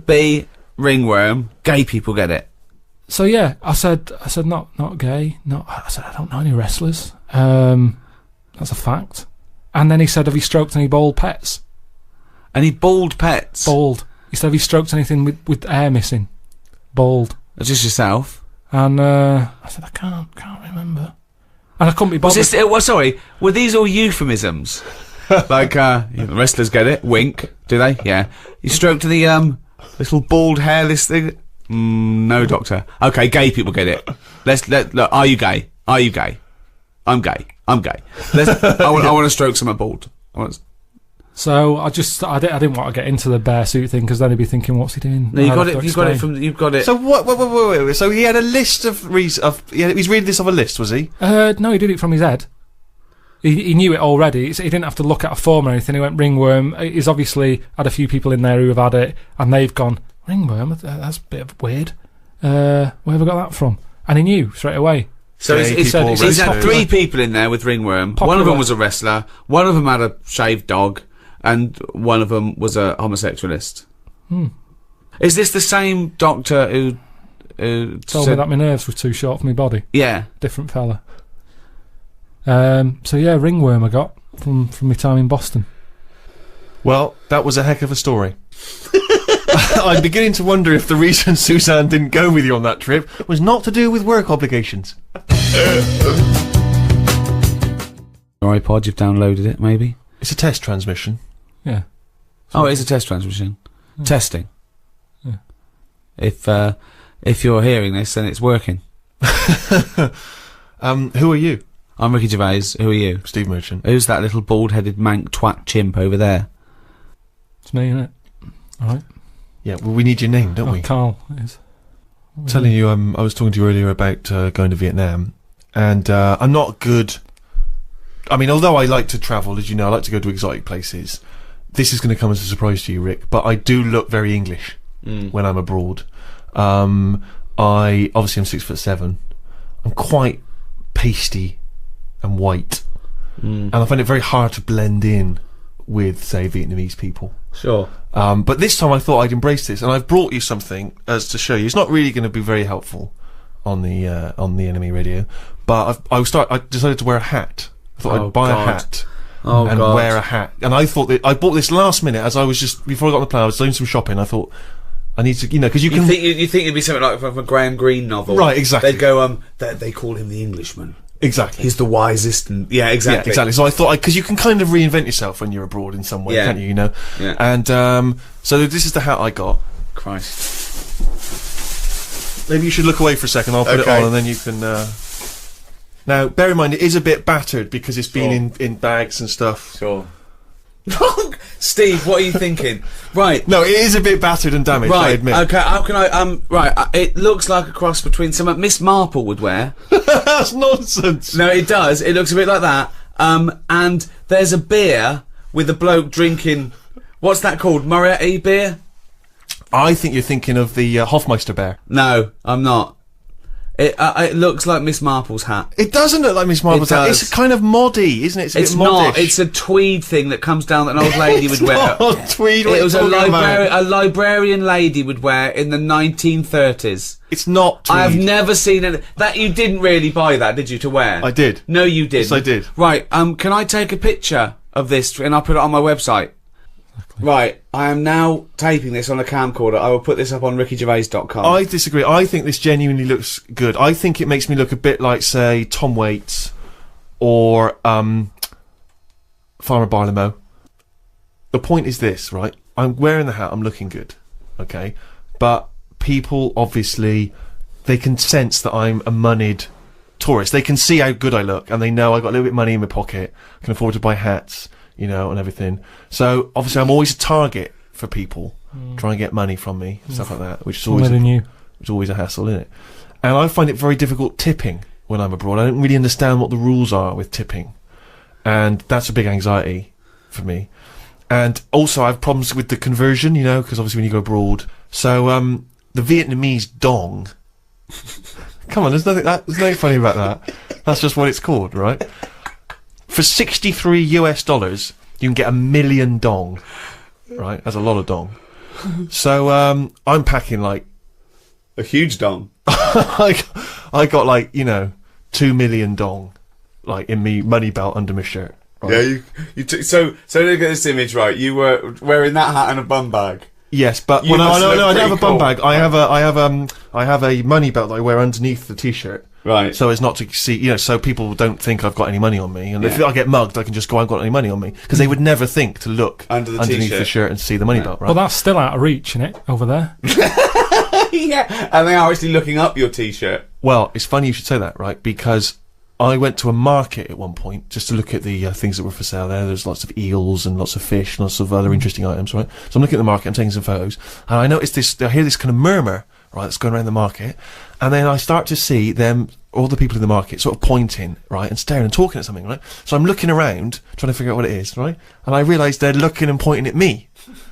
A: be ringworm? Gay people get it.
C: So yeah, I said not gay. I said I don't know any wrestlers. That's a fact. And then he said, have you stroked any bald pets?
A: Any bald pets?
C: Bald. He said, have you stroked anything with hair missing? Bald.
A: Just yourself.
C: And I said, I can't remember. And I couldn't be bothered.
A: Sorry, were these all euphemisms? Like, wrestlers get it. Wink. Do they? Yeah. You stroked the little bald hairless thing. No, doctor. Okay, gay people get it. Look. Are you gay? Are you gay? I'm gay. I'm gay. I want to stroke someone bald.
C: So I didn't want to get into the bear suit thing because then he'd be thinking, what's he doing?
A: No, you've got it.
B: So wait. So he had a list of he's reading this off a list, was he?
C: No, he did it from his head. He knew it already. He didn't have to look at a form or anything. He went ringworm. He's obviously had a few people in there who have had it, and they've gone, ringworm? That's a bit weird. Where have I got that from? And he knew straight away.
A: So he's had 3 people in there with ringworm.
C: Popular.
A: One of them was a wrestler, one of them had a shaved dog, and one of them was a homosexualist. Is this the same doctor who
C: told me that my nerves were too short for my body?
A: Yeah.
C: Different fella. So yeah, ringworm I got from my time in Boston.
B: Well, that was a heck of a story. I'm beginning to wonder if the reason Suzanne didn't go with you on that trip was not to do with work obligations.
A: Your iPod, you've downloaded it, maybe?
B: It's a test transmission.
C: Yeah.
A: Oh, it is a test transmission.
C: Yeah.
A: Testing.
C: Yeah.
A: If you're hearing this, then it's working.
B: Who are you?
A: I'm Ricky Gervais. Who are you?
B: Steve Merchant.
A: Who's that little bald-headed mank twat chimp over there?
C: It's me, innit? Alright.
B: Yeah, well, we need your name, don't we?
C: Carl is.
B: Telling you, I was talking to you earlier about going to Vietnam, and I'm not good. I mean, although I like to travel, as you know, I like to go to exotic places. This is going to come as a surprise to you, Rick, but I do look very English when I'm abroad. I'm 6'7". I'm quite pasty and white, and I find it very hard to blend in with, say, Vietnamese people.
A: Sure.
B: But this time I thought I'd embrace this, and I've brought you something as to show you. It's not really going to be very helpful on the NME radio, but I decided to wear a hat. I thought I'd buy a hat and wear a hat. And I thought that I bought this last minute as I was just before I got on the plane. I was doing some shopping. I thought I need to, because you can
A: think it'd be something like from a Graham Greene novel,
B: right? Exactly.
A: They'd go, they call him the Englishman.
B: Exactly.
A: He's the wisest, and yeah, exactly.
B: Yeah, exactly. So I thought, because you can kind of reinvent yourself when you're abroad in some way, can't you?
A: Yeah.
B: And so this is the hat I got.
A: Christ.
B: Maybe you should look away for a second. I'll put it on, and then you can. Now, bear in mind, it is a bit battered because it's been in bags and stuff.
A: Sure. Steve, what are you thinking? Right.
B: No, it is a bit battered and damaged, I admit.
A: Okay, how can I, right, it looks like a cross between something Miss Marple would wear.
B: That's nonsense.
A: No, it does. It looks a bit like that. And there's a beer with a bloke drinking, what's that called? Moretti beer?
B: I think you're thinking of the Hofmeister bear.
A: No, I'm not. It looks like Miss Marple's hat.
B: It doesn't look like Miss Marple's hat. It's kind of moddy, isn't it? It's
A: not. It's a tweed thing that comes down that an old lady would wear.
B: Not tweed.
A: It was a librarian lady would wear in the 1930s.
B: It's not tweed.
A: I have never seen it. That you didn't really buy that, did you, to wear?
B: I did.
A: No, you didn't.
B: Yes, I did.
A: Right. Can I take a picture of this and I'll put it on my website? Exactly. Right, I am now taping this on a camcorder. I will put this up on rickygervais.com.
B: I disagree. I think this genuinely looks good. I think it makes me look a bit like, say, Tom Waits or Farmer Barlow. The point is this, right? I'm wearing the hat, I'm looking good, okay? But people, obviously, they can sense that I'm a moneyed tourist. They can see how good I look, and they know I've got a little bit of money in my pocket, I can afford to buy hats, and everything. So obviously I'm always a target for people trying to get money from me and stuff like that, which is always a hassle, isn't it? And I find it very difficult tipping when I'm abroad. I don't really understand what the rules are with tipping, and that's a big anxiety for me. And also I have problems with the conversion, because obviously when you go abroad. So the Vietnamese dong. Come on, there's nothing funny about that. That's just what it's called, right? For $63 US, you can get 1 million dong. Right? That's a lot of dong. So, I'm packing, like...
A: a huge dong.
B: I got, 2 million dong, in me money belt under my shirt. Right?
A: Yeah, so look at this image, right? You were wearing that hat and a bum bag.
B: Yes, but... I don't have a bum bag. I have a money belt that I wear underneath the t-shirt.
A: Right.
B: So as not to see, so people don't think I've got any money on me. And if I get mugged, I can just go, I haven't got any money on me. Because they would never think to look underneath the shirt and see the money belt, right?
C: Well, that's still out of reach, isn't it, over there?
A: Yeah, and they are actually looking up your t-shirt.
B: Well, it's funny you should say that, right? Because I went to a market at one point just to look at the things that were for sale there. There's lots of eels and lots of fish and lots of other interesting items, right? So I'm looking at the market, I'm taking some photos, and I hear this kind of murmur, right, that's going around the market, and then I start to see them all the people in the market sort of pointing, right, and staring and talking at something, right? So I'm looking around, trying to figure out what it is, right? And I realise they're looking and pointing at me.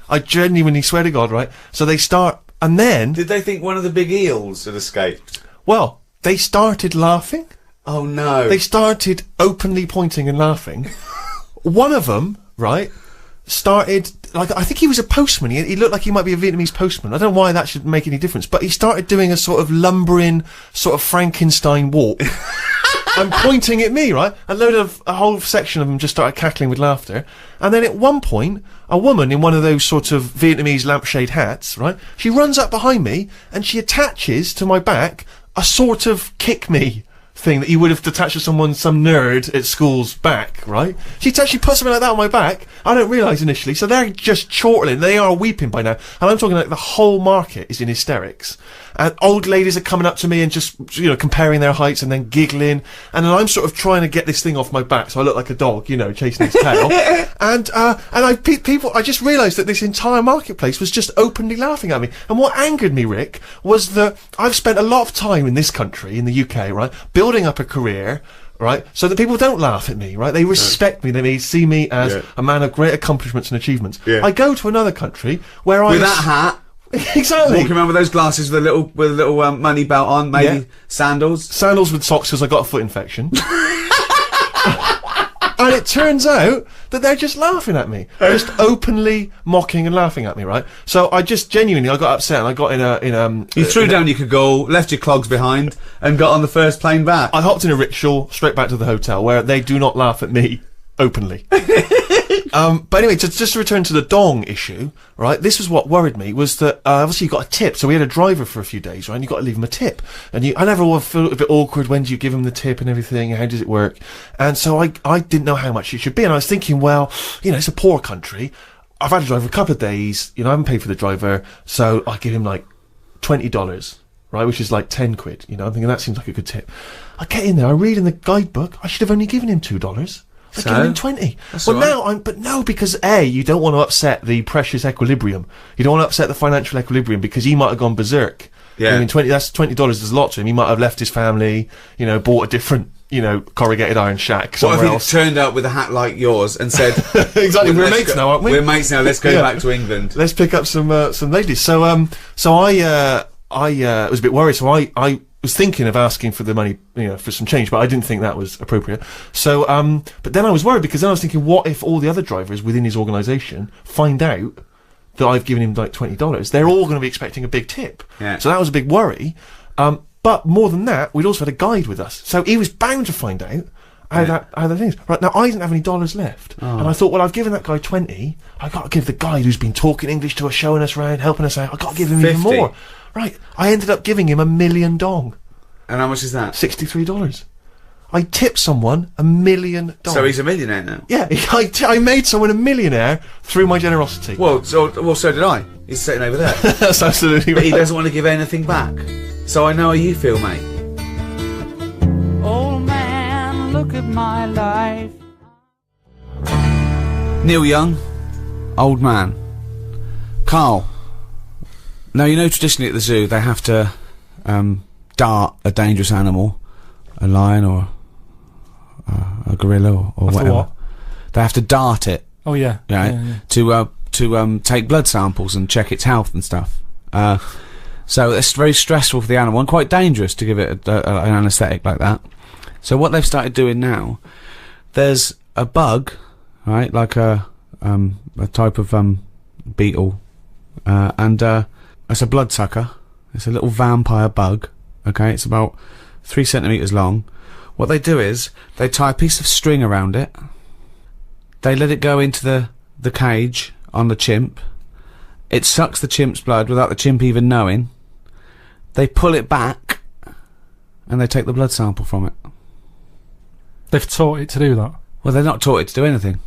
B: I genuinely swear to God, right? So they start, and then...
A: Did they think one of the big eels had escaped?
B: Well, they started laughing.
A: Oh, no.
B: They started openly pointing and laughing. One of them, right, started... Like, I think he was a postman. He looked like he might be a Vietnamese postman. I don't know why that should make any difference. But he started doing a sort of lumbering, sort of Frankenstein walk. And pointing at me, right? A whole section of them just started cackling with laughter. And then at one point, a woman in one of those sort of Vietnamese lampshade hats, right? She runs up behind me and she attaches to my back a sort of kick me thing that you would have attached to some nerd at school's back, right? She actually put something like that on my back. I don't realise initially, so they're just chortling. They are weeping by now, and I'm talking like the whole market is in hysterics. And old ladies are coming up to me and just, comparing their heights and then giggling. And then I'm sort of trying to get this thing off my back, so I look like a dog, chasing its tail. And I just realised that this entire marketplace was just openly laughing at me. And what angered me, Rick, was that I've spent a lot of time in this country, in the UK, right, building up a career, right, so that people don't laugh at me, right? They respect me. They see me as a man of great accomplishments and achievements. Yeah. I go to another country where
A: with that hat.
B: Exactly.
A: Walking around with those glasses with a little money belt on, maybe
B: sandals with socks because I got a foot infection. And it turns out that they're just laughing at me, just openly mocking and laughing at me, right? So I just genuinely, I got upset and I got
A: You threw down your cagoule, left your clogs behind, and got on the first plane back.
B: I hopped in a rickshaw straight back to the hotel where they do not laugh at me openly. But anyway, just to return to the dong issue, right? This was what worried me, was that obviously you got a tip. So we had a driver for a few days, right? And you got to leave him a tip. And I never feel a bit awkward. When do you give him the tip and everything? How does it work? And so I didn't know how much it should be. And I was thinking, well, it's a poor country. I've had a driver a couple of days. I haven't paid for the driver, so I give him like $20. Right, which is like 10 quid. I'm thinking that seems like a good tip. I get in there. I read in the guidebook. I should have only given him $2. I give him 20. Well, now, because you don't want to upset the precious equilibrium. You don't want to upset the financial equilibrium because he might have gone berserk. Yeah. That's $20 is a lot to him. He might have left his family, bought a different, corrugated iron shack somewhere else.
A: What if he turned up with a hat like yours and said,
B: exactly, we're mates now, aren't we?
A: We're mates now, let's go back to England.
B: Let's pick up some ladies. So I was a bit worried, so I was thinking of asking for the money, for some change, but I didn't think that was appropriate. So, but then I was worried because then I was thinking, what if all the other drivers within his organisation find out that I've given him like $20? They're all going to be expecting a big tip. Yeah. So that was a big worry. But more than that, we'd also had a guide with us, so he was bound to find out how the things. Right now, I didn't have any dollars left, and I thought, well, I've given that guy 20. I got to give the guide who's been talking English to us, showing us around, helping us out. I got to give him 50. Even more. Right, I ended up giving him $1 million dong.
A: And how much is that?
B: $63. I tipped someone $1 million.
A: So he's a millionaire now?
B: Yeah, I made someone a millionaire through my generosity.
A: Well, so did I. He's sitting over there.
B: That's absolutely right.
A: But he doesn't want to give anything back. So I know how you feel, mate.
D: Old man, look at my life.
A: Neil Young, old man. Carl. Now, traditionally at the zoo, they have to dart a dangerous animal, a lion or a gorilla or whatever.
C: What?
A: They have to dart it.
C: Oh, yeah.
A: Right?
C: Yeah.
A: To take blood samples and check its health and stuff. So it's very stressful for the animal and quite dangerous to give it an anaesthetic like that. So what they've started doing now, there's a bug, right, like a type of beetle, and it's a bloodsucker. It's a little vampire bug. Okay, it's about 3 centimeters long. What they do is they tie a piece of string around it. They let it go into the cage on the chimp. It sucks the chimp's blood without the chimp even knowing. They pull it back, and they take the blood sample from it.
C: They've taught it to do that?
A: Well, they're not taught it to do anything.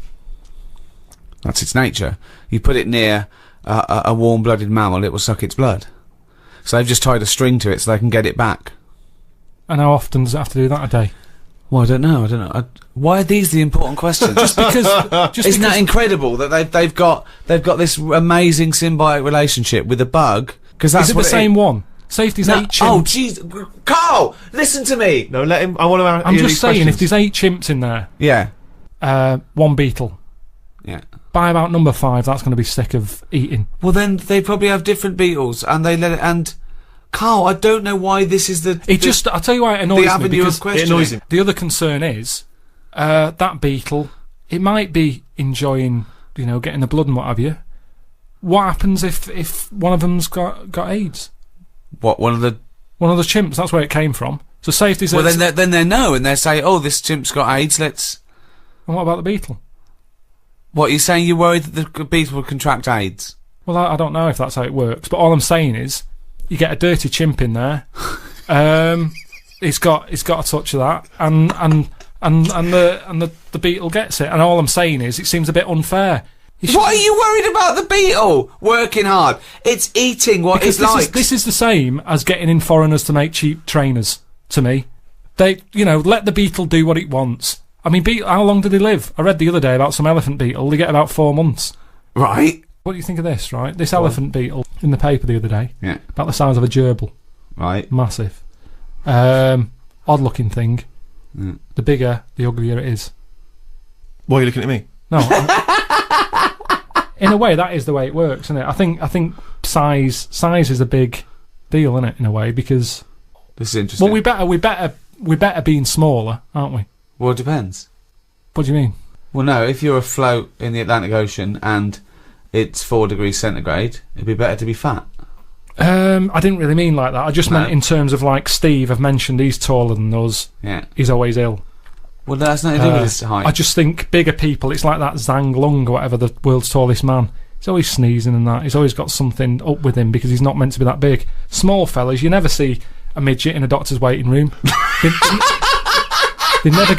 A: That's its nature. You put it near a warm-blooded mammal, it will suck its blood. So they've just tied a string to it so they can get it back. And
C: how often does it have to do that a day?
A: Well, I don't know. Why are these the important questions? Just because isn't that incredible that they've got this amazing symbiotic relationship with a bug? Because that's
C: is it the same one? Say if there's
A: No,
C: 8 chimps.
A: oh, jeez. Carl, listen to me.
B: No, let him. I want to.
C: I'm just saying, if there's 8 chimps in there,
A: Yeah.
C: 1 beetle.
A: Yeah.
C: By about number 5, that's going to be sick of eating.
A: Well, then they probably have different beetles, and they let it. And Carl, I don't know why this is the.
C: I'll tell you why it annoys
A: the
C: me,
A: avenue
C: because
A: of questioning.
B: it annoys him.
C: the other concern is that beetle. It might be enjoying, getting the blood and what have you. What happens if one of them's got AIDS?
A: What, one of the
C: chimps? That's where it came from. So say if there's
A: Well, then they know, and they say, "Oh, this chimp's got AIDS. Let's."
C: And what about the beetle?
A: What, you're saying? You're worried that the beetle will contract AIDS?
C: Well, I don't know if that's how it works, but all I'm saying is, you get a dirty chimp in there. It's got a touch of that, and the beetle gets it. And all I'm saying is, it seems a bit unfair.
A: What are you worried about the beetle working hard? It's eating what
C: Because
A: it likes.
C: this is the same as getting in foreigners to make cheap trainers. To me, they let the beetle do what it wants. I mean, how long do they live? I read the other day about some elephant beetle. They get about 4 months.
A: Right.
C: What do you think of this? Right, this elephant beetle in the paper the other day.
A: Yeah.
C: About the size of a gerbil.
A: Right.
C: Massive. Odd-looking thing.
A: Mm.
C: The bigger, the uglier it is.
B: Why are you looking at me?
C: No. In a way, that is the way it works, isn't it? I think size is a big deal, isn't it? In a way, because
A: This is interesting.
C: well, we better being smaller, aren't we?
A: Well, it depends.
C: What do you mean?
A: Well, no, if you're afloat in the Atlantic Ocean and it's 4 degrees centigrade, it'd be better to be fat.
C: I didn't really mean like that. I just meant in terms of, like, Steve. I've mentioned he's taller than us.
A: Yeah.
C: He's always ill.
A: Well, that's nothing to do with his height.
C: I just think bigger people. It's like that Zhang Lung or whatever, the world's tallest man. He's always sneezing and that. He's always got something up with him because he's not meant to be that big. Small fellas, you never see a midget in a doctor's waiting room. They never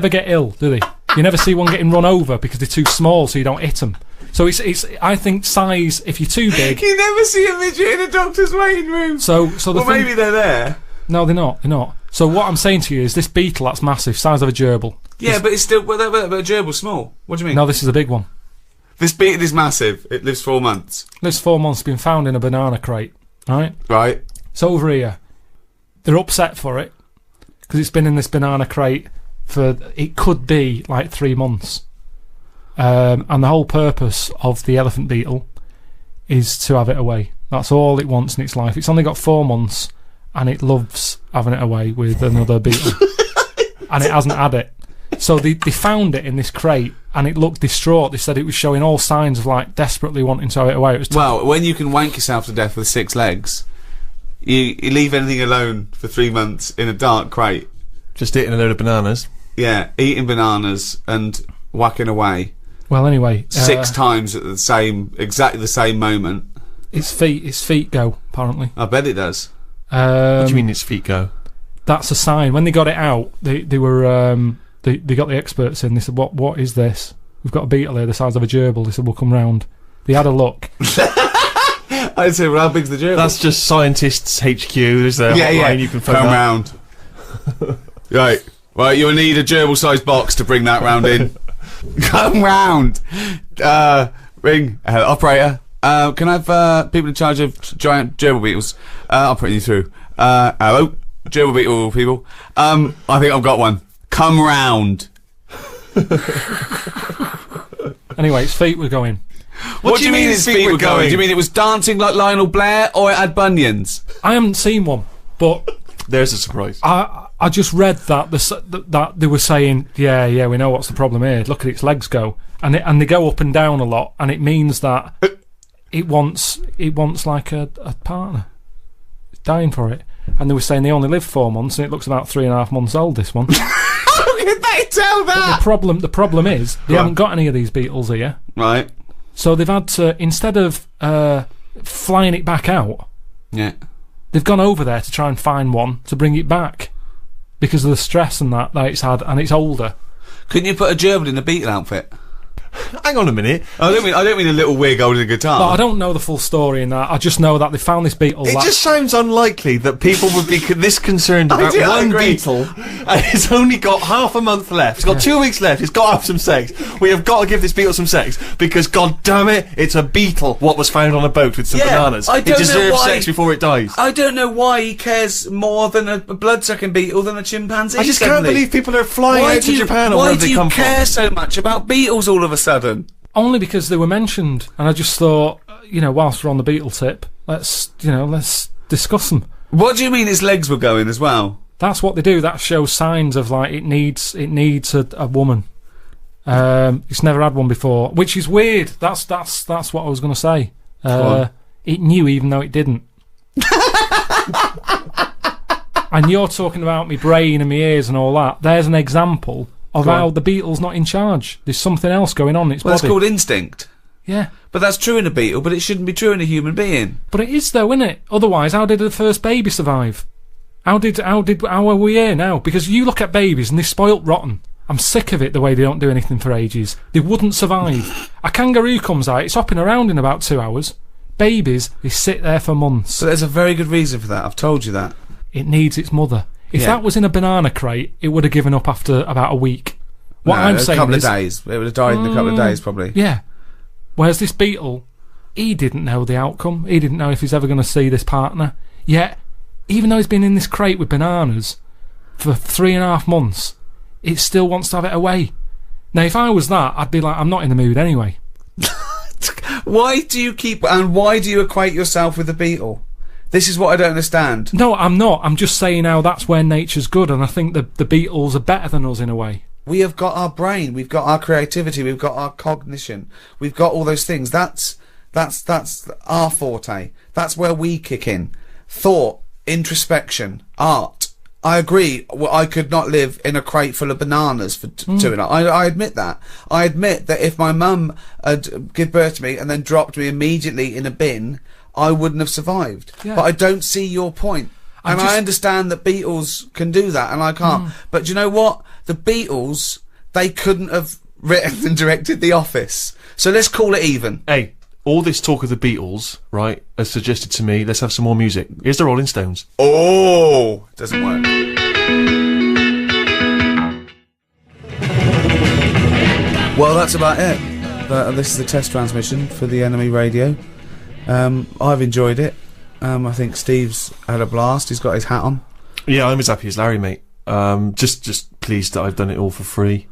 C: get ill, do they? You never see one getting run over because they're too small, so you don't hit them. So it's. I think size. If you're too big,
A: You never see a midget in a doctor's waiting room.
C: so the
A: Well,
C: thing,
A: maybe they're there.
C: no, they're not. They're not. So what I'm saying to you is, this beetle that's massive, size of a gerbil.
A: Yeah, but it's still. But a gerbil's small. What do you mean?
C: No, this is a big one.
A: This beetle is massive. It lives 4 months.
C: Lives 4 months. Been found in a banana crate. Right.
A: Right.
C: It's over here. They're upset for it because it's been in this banana crate for, it could be like 3 months. And the whole purpose of the elephant beetle is to have it away. That's all it wants in its life. It's only got 4 months and it loves having it away with another beetle. And it hasn't had it. So they found it in this crate and it looked distraught. They said it was showing all signs of, like, desperately wanting to have it away. It was
A: Well, when you can wank yourself to death with 6 legs, you leave anything alone for 3 months in a dark crate.
B: Just eating a load of bananas.
A: Yeah, eating bananas and whacking away
C: well, anyway,
A: 6 times at exactly the same moment.
C: Its feet go, apparently.
A: I bet it does.
B: What do you mean its feet go?
C: That's a sign. When they got it out, they were they got the experts in. They said, "What is this? We've got a beetle here the size of a gerbil." They said, "We'll come round." They had a look.
A: I'd say, well, how big's the gerbil?
B: That's just scientists HQ. There's their hotline you can phone
A: come
B: up.
A: round. Right, you'll need a gerbil-sized box to bring that round in. Come round. Ring operator. Can I have people in charge of giant gerbil beetles? I'll put you through. Hello, gerbil beetle people. I think I've got one. Come round.
C: Anyway, its feet were going.
A: What do you mean its feet were going? Do you mean it was dancing like Lionel Blair, or it had bunions?
C: I haven't seen one, but
B: There's a surprise.
C: I just read that that they were saying, yeah, we know what's the problem here. Look at its legs go, and they go up and down a lot, and it means that it wants like a partner. It's dying for it, and they were saying they only live 4 months, and it looks about 3.5 months old. This one.
A: How could they tell that?
C: The problem is they haven't got any of these beetles here,
A: Right.
C: so they've had to, instead of flying it back out,
A: Yeah.
C: they've gone over there to try and find one to bring it back because of the stress and that it's had, and it's older.
A: Couldn't you put a gerbil in a beetle outfit?
B: hang on a minute.
A: I don't mean a little wig holding a guitar.
C: But I don't know the full story in that. I just know that they found this beetle.
B: It just sounds unlikely that people would be this concerned about
A: I
B: one
A: agree.
B: beetle, and it's only got half a month left. It's got 2 weeks left. It's got to have some sex. We have got to give this beetle some sex because, god damn it, it's a beetle. What was found on a boat with some bananas?
A: I don't
B: It deserves
A: know why,
B: sex before it dies.
A: I don't know why he cares more than a blood-sucking beetle than a chimpanzee.
B: I just
A: suddenly.
B: can't believe people are flying out to Japan or
A: Why
B: wherever
A: do
B: they
A: you
B: come
A: care so much about beetles all of a sudden?
C: Only because they were mentioned, and I just thought, whilst we're on the beetle tip, let's discuss them.
A: What do you mean his legs were going as well?
C: That's what they do. That shows signs of like it needs a woman. It's never had one before, which is weird. That's what I was going to say. It knew even though it didn't. And you're talking about me brain and my ears and all that. There's an example of how the beetle's not in charge. There's something else going on in its body.
A: That's called instinct.
C: Yeah.
A: But that's true in a beetle, but it shouldn't be true in a human being.
C: But it is though, isn't it? Otherwise, how did the first baby survive? How are we here now? Because you look at babies and they're spoilt rotten. I'm sick of it, the way they don't do anything for ages. They wouldn't survive. A kangaroo comes out, it's hopping around in about 2 hours. Babies, they sit there for months.
A: But there's a very good reason for that. I've told you that.
C: It needs its mother. If that was in a banana crate, it would have given up after about a week. What I'm saying is...
A: a couple of days. It would have died in a couple of days, probably.
C: Yeah. Whereas this beetle, he didn't know the outcome. He didn't know if he's ever going to see this partner. Yet, even though he's been in this crate with bananas for 3.5 months, it still wants to have it away. Now, if I was that, I'd be like, I'm not in the mood anyway.
A: Why do you equate yourself with the beetle? This is what I don't understand.
C: No, I'm not. I'm just saying how that's where nature's good, and I think the beetles are better than us in a way.
A: We have got our brain, we've got our creativity, we've got our cognition, we've got all those things. That's our forte. That's where we kick in. Thought, introspection, art. I agree. Well, I could not live in a crate full of bananas for 2 and I admit that. I admit that if my mum had given birth to me and then dropped me immediately in a bin, I wouldn't have survived.
C: Yeah.
A: But I don't see your point. And I understand that Beatles can do that, and I can't. But do you know what? The Beatles, they couldn't have written and directed The Office. So let's call it even.
B: Hey, all this talk of the Beatles, right, has suggested to me, let's have some more music. Here's the Rolling Stones.
A: Oh! Doesn't work. Well, that's about it. This is the test transmission for the NME radio. I've enjoyed it. I think Steve's had a blast. He's got his hat on.
B: Yeah, I'm as happy as Larry, mate. Just pleased that I've done it all for free.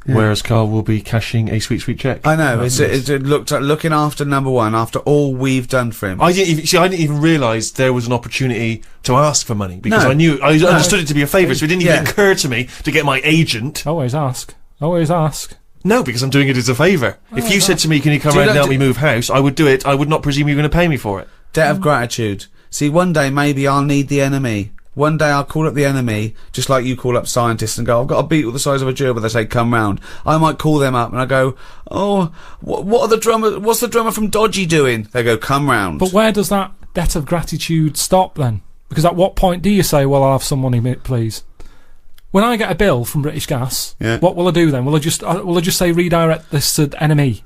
B: Yeah. Whereas Carl will be cashing a sweet check.
A: I know. It looked like looking after number one after all we've done for him.
B: I didn't even realise there was an opportunity to ask for money because I understood it to be a favour, so it didn't even occur to me to get my agent.
C: Always ask. Always ask.
B: No, because I'm doing it as a favour. If you said to me, "Can you come around and help me move house?" I would do it. I would not presume you're going to pay me for it.
A: Debt of gratitude. See, one day maybe I'll need the NME. One day I'll call up the NME, just like you call up scientists and go, I've got a beetle the size of a gerbil. They say, come round. I might call them up and I go, oh, what's the drummer from Dodgy doing? They go, come round.
C: But where does that debt of gratitude stop then? Because at what point do you say, well, I'll have some money, please? When I get a bill from British Gas, what will I do then? Will I just say redirect this to NME?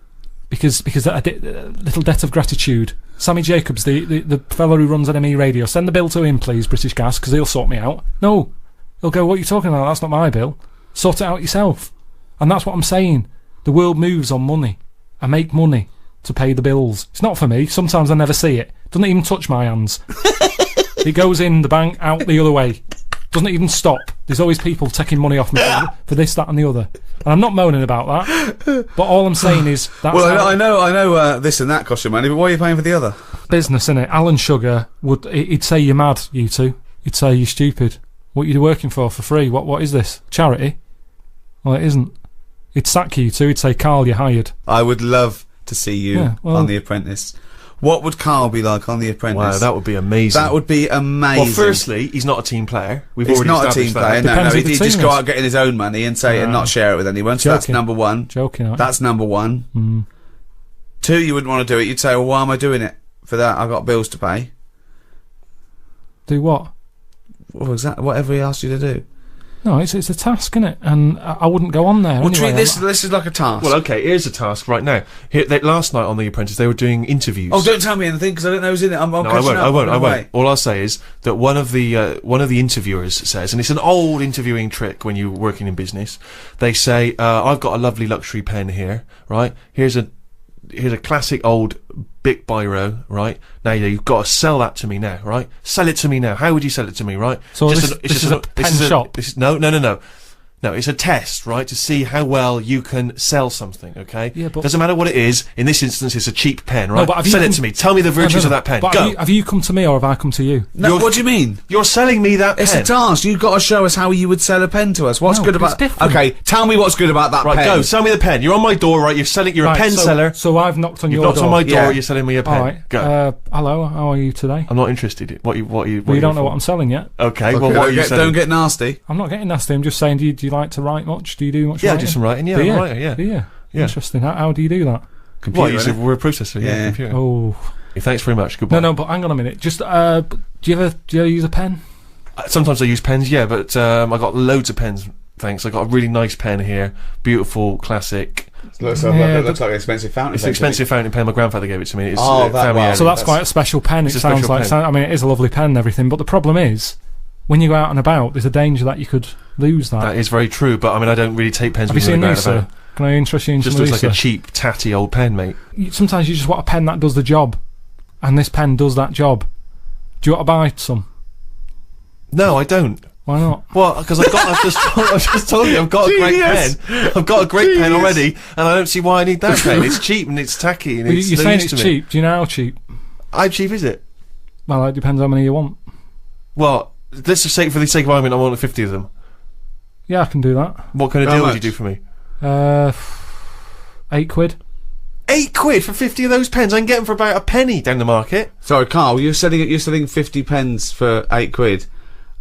C: Because a little debt of gratitude. Sammy Jacobs, the fellow who runs NME Radio, send the bill to him, please, British Gas, because he'll sort me out. No. He'll go, what are you talking about? That's not my bill. Sort it out yourself. And that's what I'm saying. The world moves on money. I make money to pay the bills. It's not for me. Sometimes I never see it. Doesn't even touch my hands. It goes in the bank, out the other way. Doesn't even stop. There's always people taking money off me for this, that and the other. And I'm not moaning about that. But all I'm saying is... That's
A: I know this and that costs you money, but why are you paying for the other?
C: Business, innit? Alan Sugar he'd say you're mad, you two. He'd say you're stupid. What are you working for free? What is this? Charity? Well, it isn't. He'd sack you two. He'd say, Carl, you're hired.
A: I would love to see you on The Apprentice. What would Carl be like on The Apprentice?
B: Wow, that would be amazing.
A: That would be amazing.
B: Well, firstly, he's not a team player. He's
A: not a team player. No, he'd just go out getting his own money and say and not share it with anyone. So that's number one.
C: Joking.
A: That's number one. 2, you wouldn't want to do it. You'd say, well, why am I doing it? For that, I've got bills to pay.
C: Do what?
A: Well, exactly. Whatever he asked you to do.
C: No, it's a task, isn't it? And I wouldn't go on there.
A: Well,
C: anyway.
A: treat this is like a task.
B: Well, okay, here's a task right now. Last night on The Apprentice, they were doing interviews.
A: Oh, don't tell me anything because I don't know who's in it. I'm
B: No,
A: catching up.
B: I won't.
A: No way.
B: All I'll say is that one of the interviewers says, and it's an old interviewing trick when you're working in business. They say, "I've got a lovely luxury pen here, right? Here's a classic old Bic biro, right? Now you've got to sell that to me now, right? Sell it to me now. How would you sell it to me, right?
C: So this is a pen shop?
B: No, it's a test, right, to see how well you can sell something, okay?
C: Yeah, but...
B: Doesn't matter what it is. In this instance, it's a cheap pen, right?
C: No, but
B: Sell it to me. Tell me the virtues of that pen.
C: But
B: Go.
C: have you come to me or have I come to you?
A: No, what do you mean?
B: You're selling me that
A: It's
B: pen.
A: a task. You've got to show us how you would sell a pen to us. What's
C: No,
A: good
C: but
A: about...
C: it's different.
A: Okay, tell me what's good about that
B: Right,
A: pen.
B: go. Sell me the pen. You're on my door, right? You're a pen seller.
C: So I've knocked on
B: You've
C: your
B: knocked
C: door.
B: on my door.
A: Yeah.
B: You're selling me a pen.
C: All right.
B: Go.
C: Hello, how are you today?
B: I'm not interested. What you
C: You don't know what I'm selling yet.
B: Okay.
A: Okay,
B: Well, what are you selling?
A: don't get nasty.
C: I'm not getting nasty. I'm just saying, do you like to write much? Do you do much
B: Yeah, I
C: writing?
B: do some writing. Yeah,
C: Do
B: I'm
C: you?
B: a writer. Yeah.
C: Do you?
B: Yeah.
C: Interesting. How do you do that?
A: Computer,
B: What? You said
A: innit?
B: we're a processor. Yeah.
A: Yeah.
B: Computer.
C: Oh.
B: Yeah, thanks very much. Goodbye.
C: No, but hang on a minute. Just, do you ever use a pen?
B: Sometimes I use pens. Yeah, but I got loads of pens. Thanks. I got a really nice pen here. Beautiful, classic.
A: Looks
C: Yeah,
A: like an expensive fountain.
B: It's an expensive fountain pen. My grandfather gave it to me. It's
A: Oh, that
B: family
A: one.
B: heirloom.
C: So that's quite a special pen. It
B: It's a
C: sounds
B: special
C: like.
B: pen.
C: I mean, it is a lovely pen and everything. But the problem is, when you go out and about, there's a danger that you could lose that.
B: That is very true. But I mean, I don't really take pens.
C: Have you
B: when
C: seen
B: I go
C: these,
B: out and
C: sir?
B: about.
C: Can I interest you in
B: Just
C: some
B: looks
C: of
B: like
C: these,
B: a
C: sir?
B: cheap, tatty old pen, mate.
C: Sometimes you just want a pen that does the job, and this pen does that job. Do you want to buy some?
B: No, I don't.
C: Why not?
B: Well, because I've just told you I've got a great
A: Genius.
B: pen. I've got a great pen already, and I don't see why I need that pen. It's cheap and it's tacky and
C: Well,
B: it's
C: you're
B: no
C: saying
B: use
C: it's
B: to me.
C: cheap. Do you know how cheap?
B: How cheap is it?
C: Well, it depends how many you want.
B: Well, let's just say for the sake of argument, I want 50 of them.
C: Yeah, I can do that.
B: What kind of
A: How
B: deal would
A: much?
B: you do for me?
C: £8.
B: £8 for 50 of those pens. I can get them for about a penny down the market.
A: Sorry, Carl, you're selling 50 pens for £8.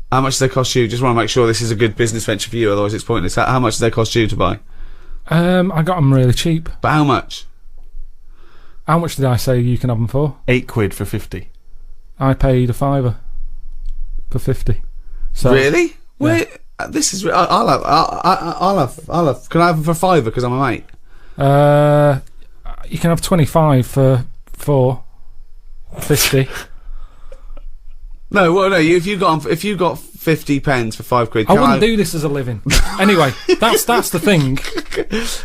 A: How much do they cost you? Just want to make sure this is a good business venture for you, otherwise it's pointless. How much do they cost you to buy?
C: I got them really cheap.
A: But how much?
C: How much did I say you can have them for?
B: £8 for 50.
C: I paid £5 for 50. So
A: Really? Wait, this is. I'll have. Can I have them for £5 because I'm a mate?
C: you can have 25 for 50.
A: No, well, no. If you got 50 pens for £5,
C: I wouldn't do this as a living. Anyway, that's the thing.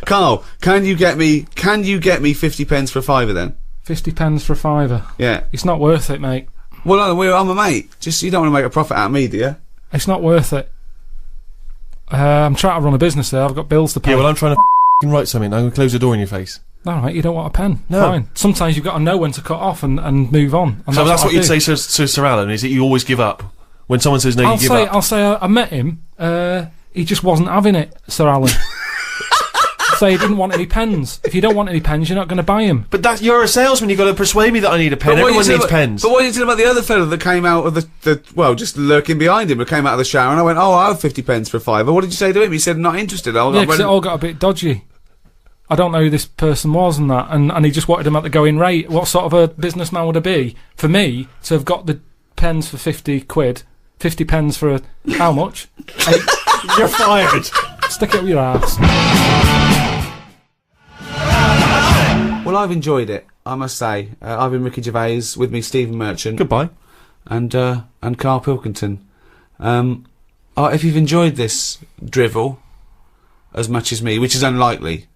A: Carl, can you get me 50 pens for £5 then?
C: 50 pence for £5.
A: Yeah.
C: It's not worth it, mate.
A: Well, no, I'm a mate. Just you don't want to make a profit out of me, do you?
C: It's not worth it. I'm trying to run a business there. I've got bills to pay.
B: Yeah, well, I'm trying to write something. I'm going to close the door in your face.
C: All right, you don't want a pen.
B: No.
C: Fine. Sometimes you've got to know when to cut off and move on. And
B: So that's what
C: I
B: you'd
C: do.
B: say to Sir Alan, is that you always give up? When someone says no, you give up.
C: I'll say I met him. He just wasn't having it, Sir Alan. So he didn't want any pens. If you don't want any pens, you're not going to buy him.
B: But you're a salesman. You've got to persuade me that I need a pen. Everyone needs pens.
A: But what are you saying about the other fellow that came out of well, just lurking behind him, but came out of the shower, and I went, "Oh, I'll have 50 pence for £5." What did you say to him? He said, "Not interested."
C: Yeah, because it all got a bit dodgy. I don't know who this person was and that, and he just wanted him at the going rate. What sort of a businessman would it be for me to have got the pens for £50, 50 pens for how much?
B: You're fired.
C: Stick it up your ass.
A: Well, I've enjoyed it, I must say. I've been Ricky Gervais, with me Stephen Merchant
B: Goodbye.
A: and Carl Pilkington. If you've enjoyed this drivel as much as me, which is unlikely,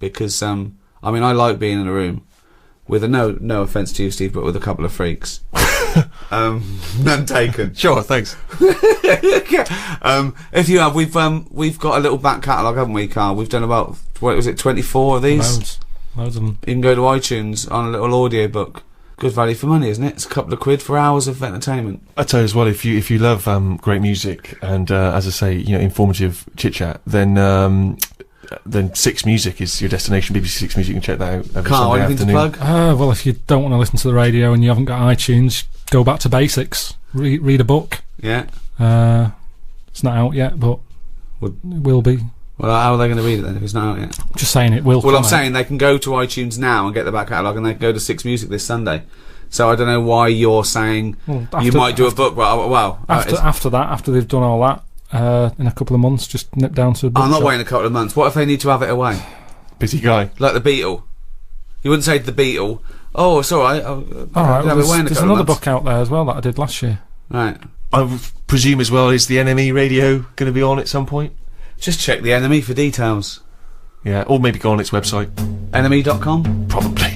A: because I mean, I like being in a room with no offence to you, Steve, but with a couple of freaks. None taken.
B: Sure, thanks.
A: If you have, we've got a little back catalogue, haven't we, Carl? We've done about 24 of these.
C: Loads of them.
A: You can go to iTunes on a little audio book. Good value for money, isn't it? It's a couple of quid for hours of entertainment.
B: I tell you as well, if you love great music and as I say, informative chit chat, then Six Music is your destination. BBC Six Music, you can check that out every
A: Carl,
B: Sunday
A: anything
B: afternoon.
A: to plug?
C: Well, if you don't want to listen to the radio and you haven't got iTunes, go back to basics. Read a book.
A: Yeah.
C: It's not out yet, but it will be.
A: Well, how are they going to read it then if it's not out yet?
C: Just saying it will.
A: Well,
C: come
A: I'm
C: out.
A: saying they can go to iTunes now and get the back catalogue, and they can go to Six Music this Sunday. So I don't know why you're saying
C: Well,
A: you might do a book. Well,
C: after they've done all that, in a couple of months. Just nip down to a
A: I'm not
C: bookshop.
A: waiting a couple of months. What if they need to have it away?
B: Busy guy.
A: Like the Beatle. You wouldn't say to the Beatle, "Oh, it's all right.
C: All right, well, there's another book out there as well that I did last year.
A: Right.
B: I would presume as well, is the NME radio going to be on at some point?
A: Just check the NME for details.
B: Yeah, or maybe go on its website.
A: NME.com.
B: Probably.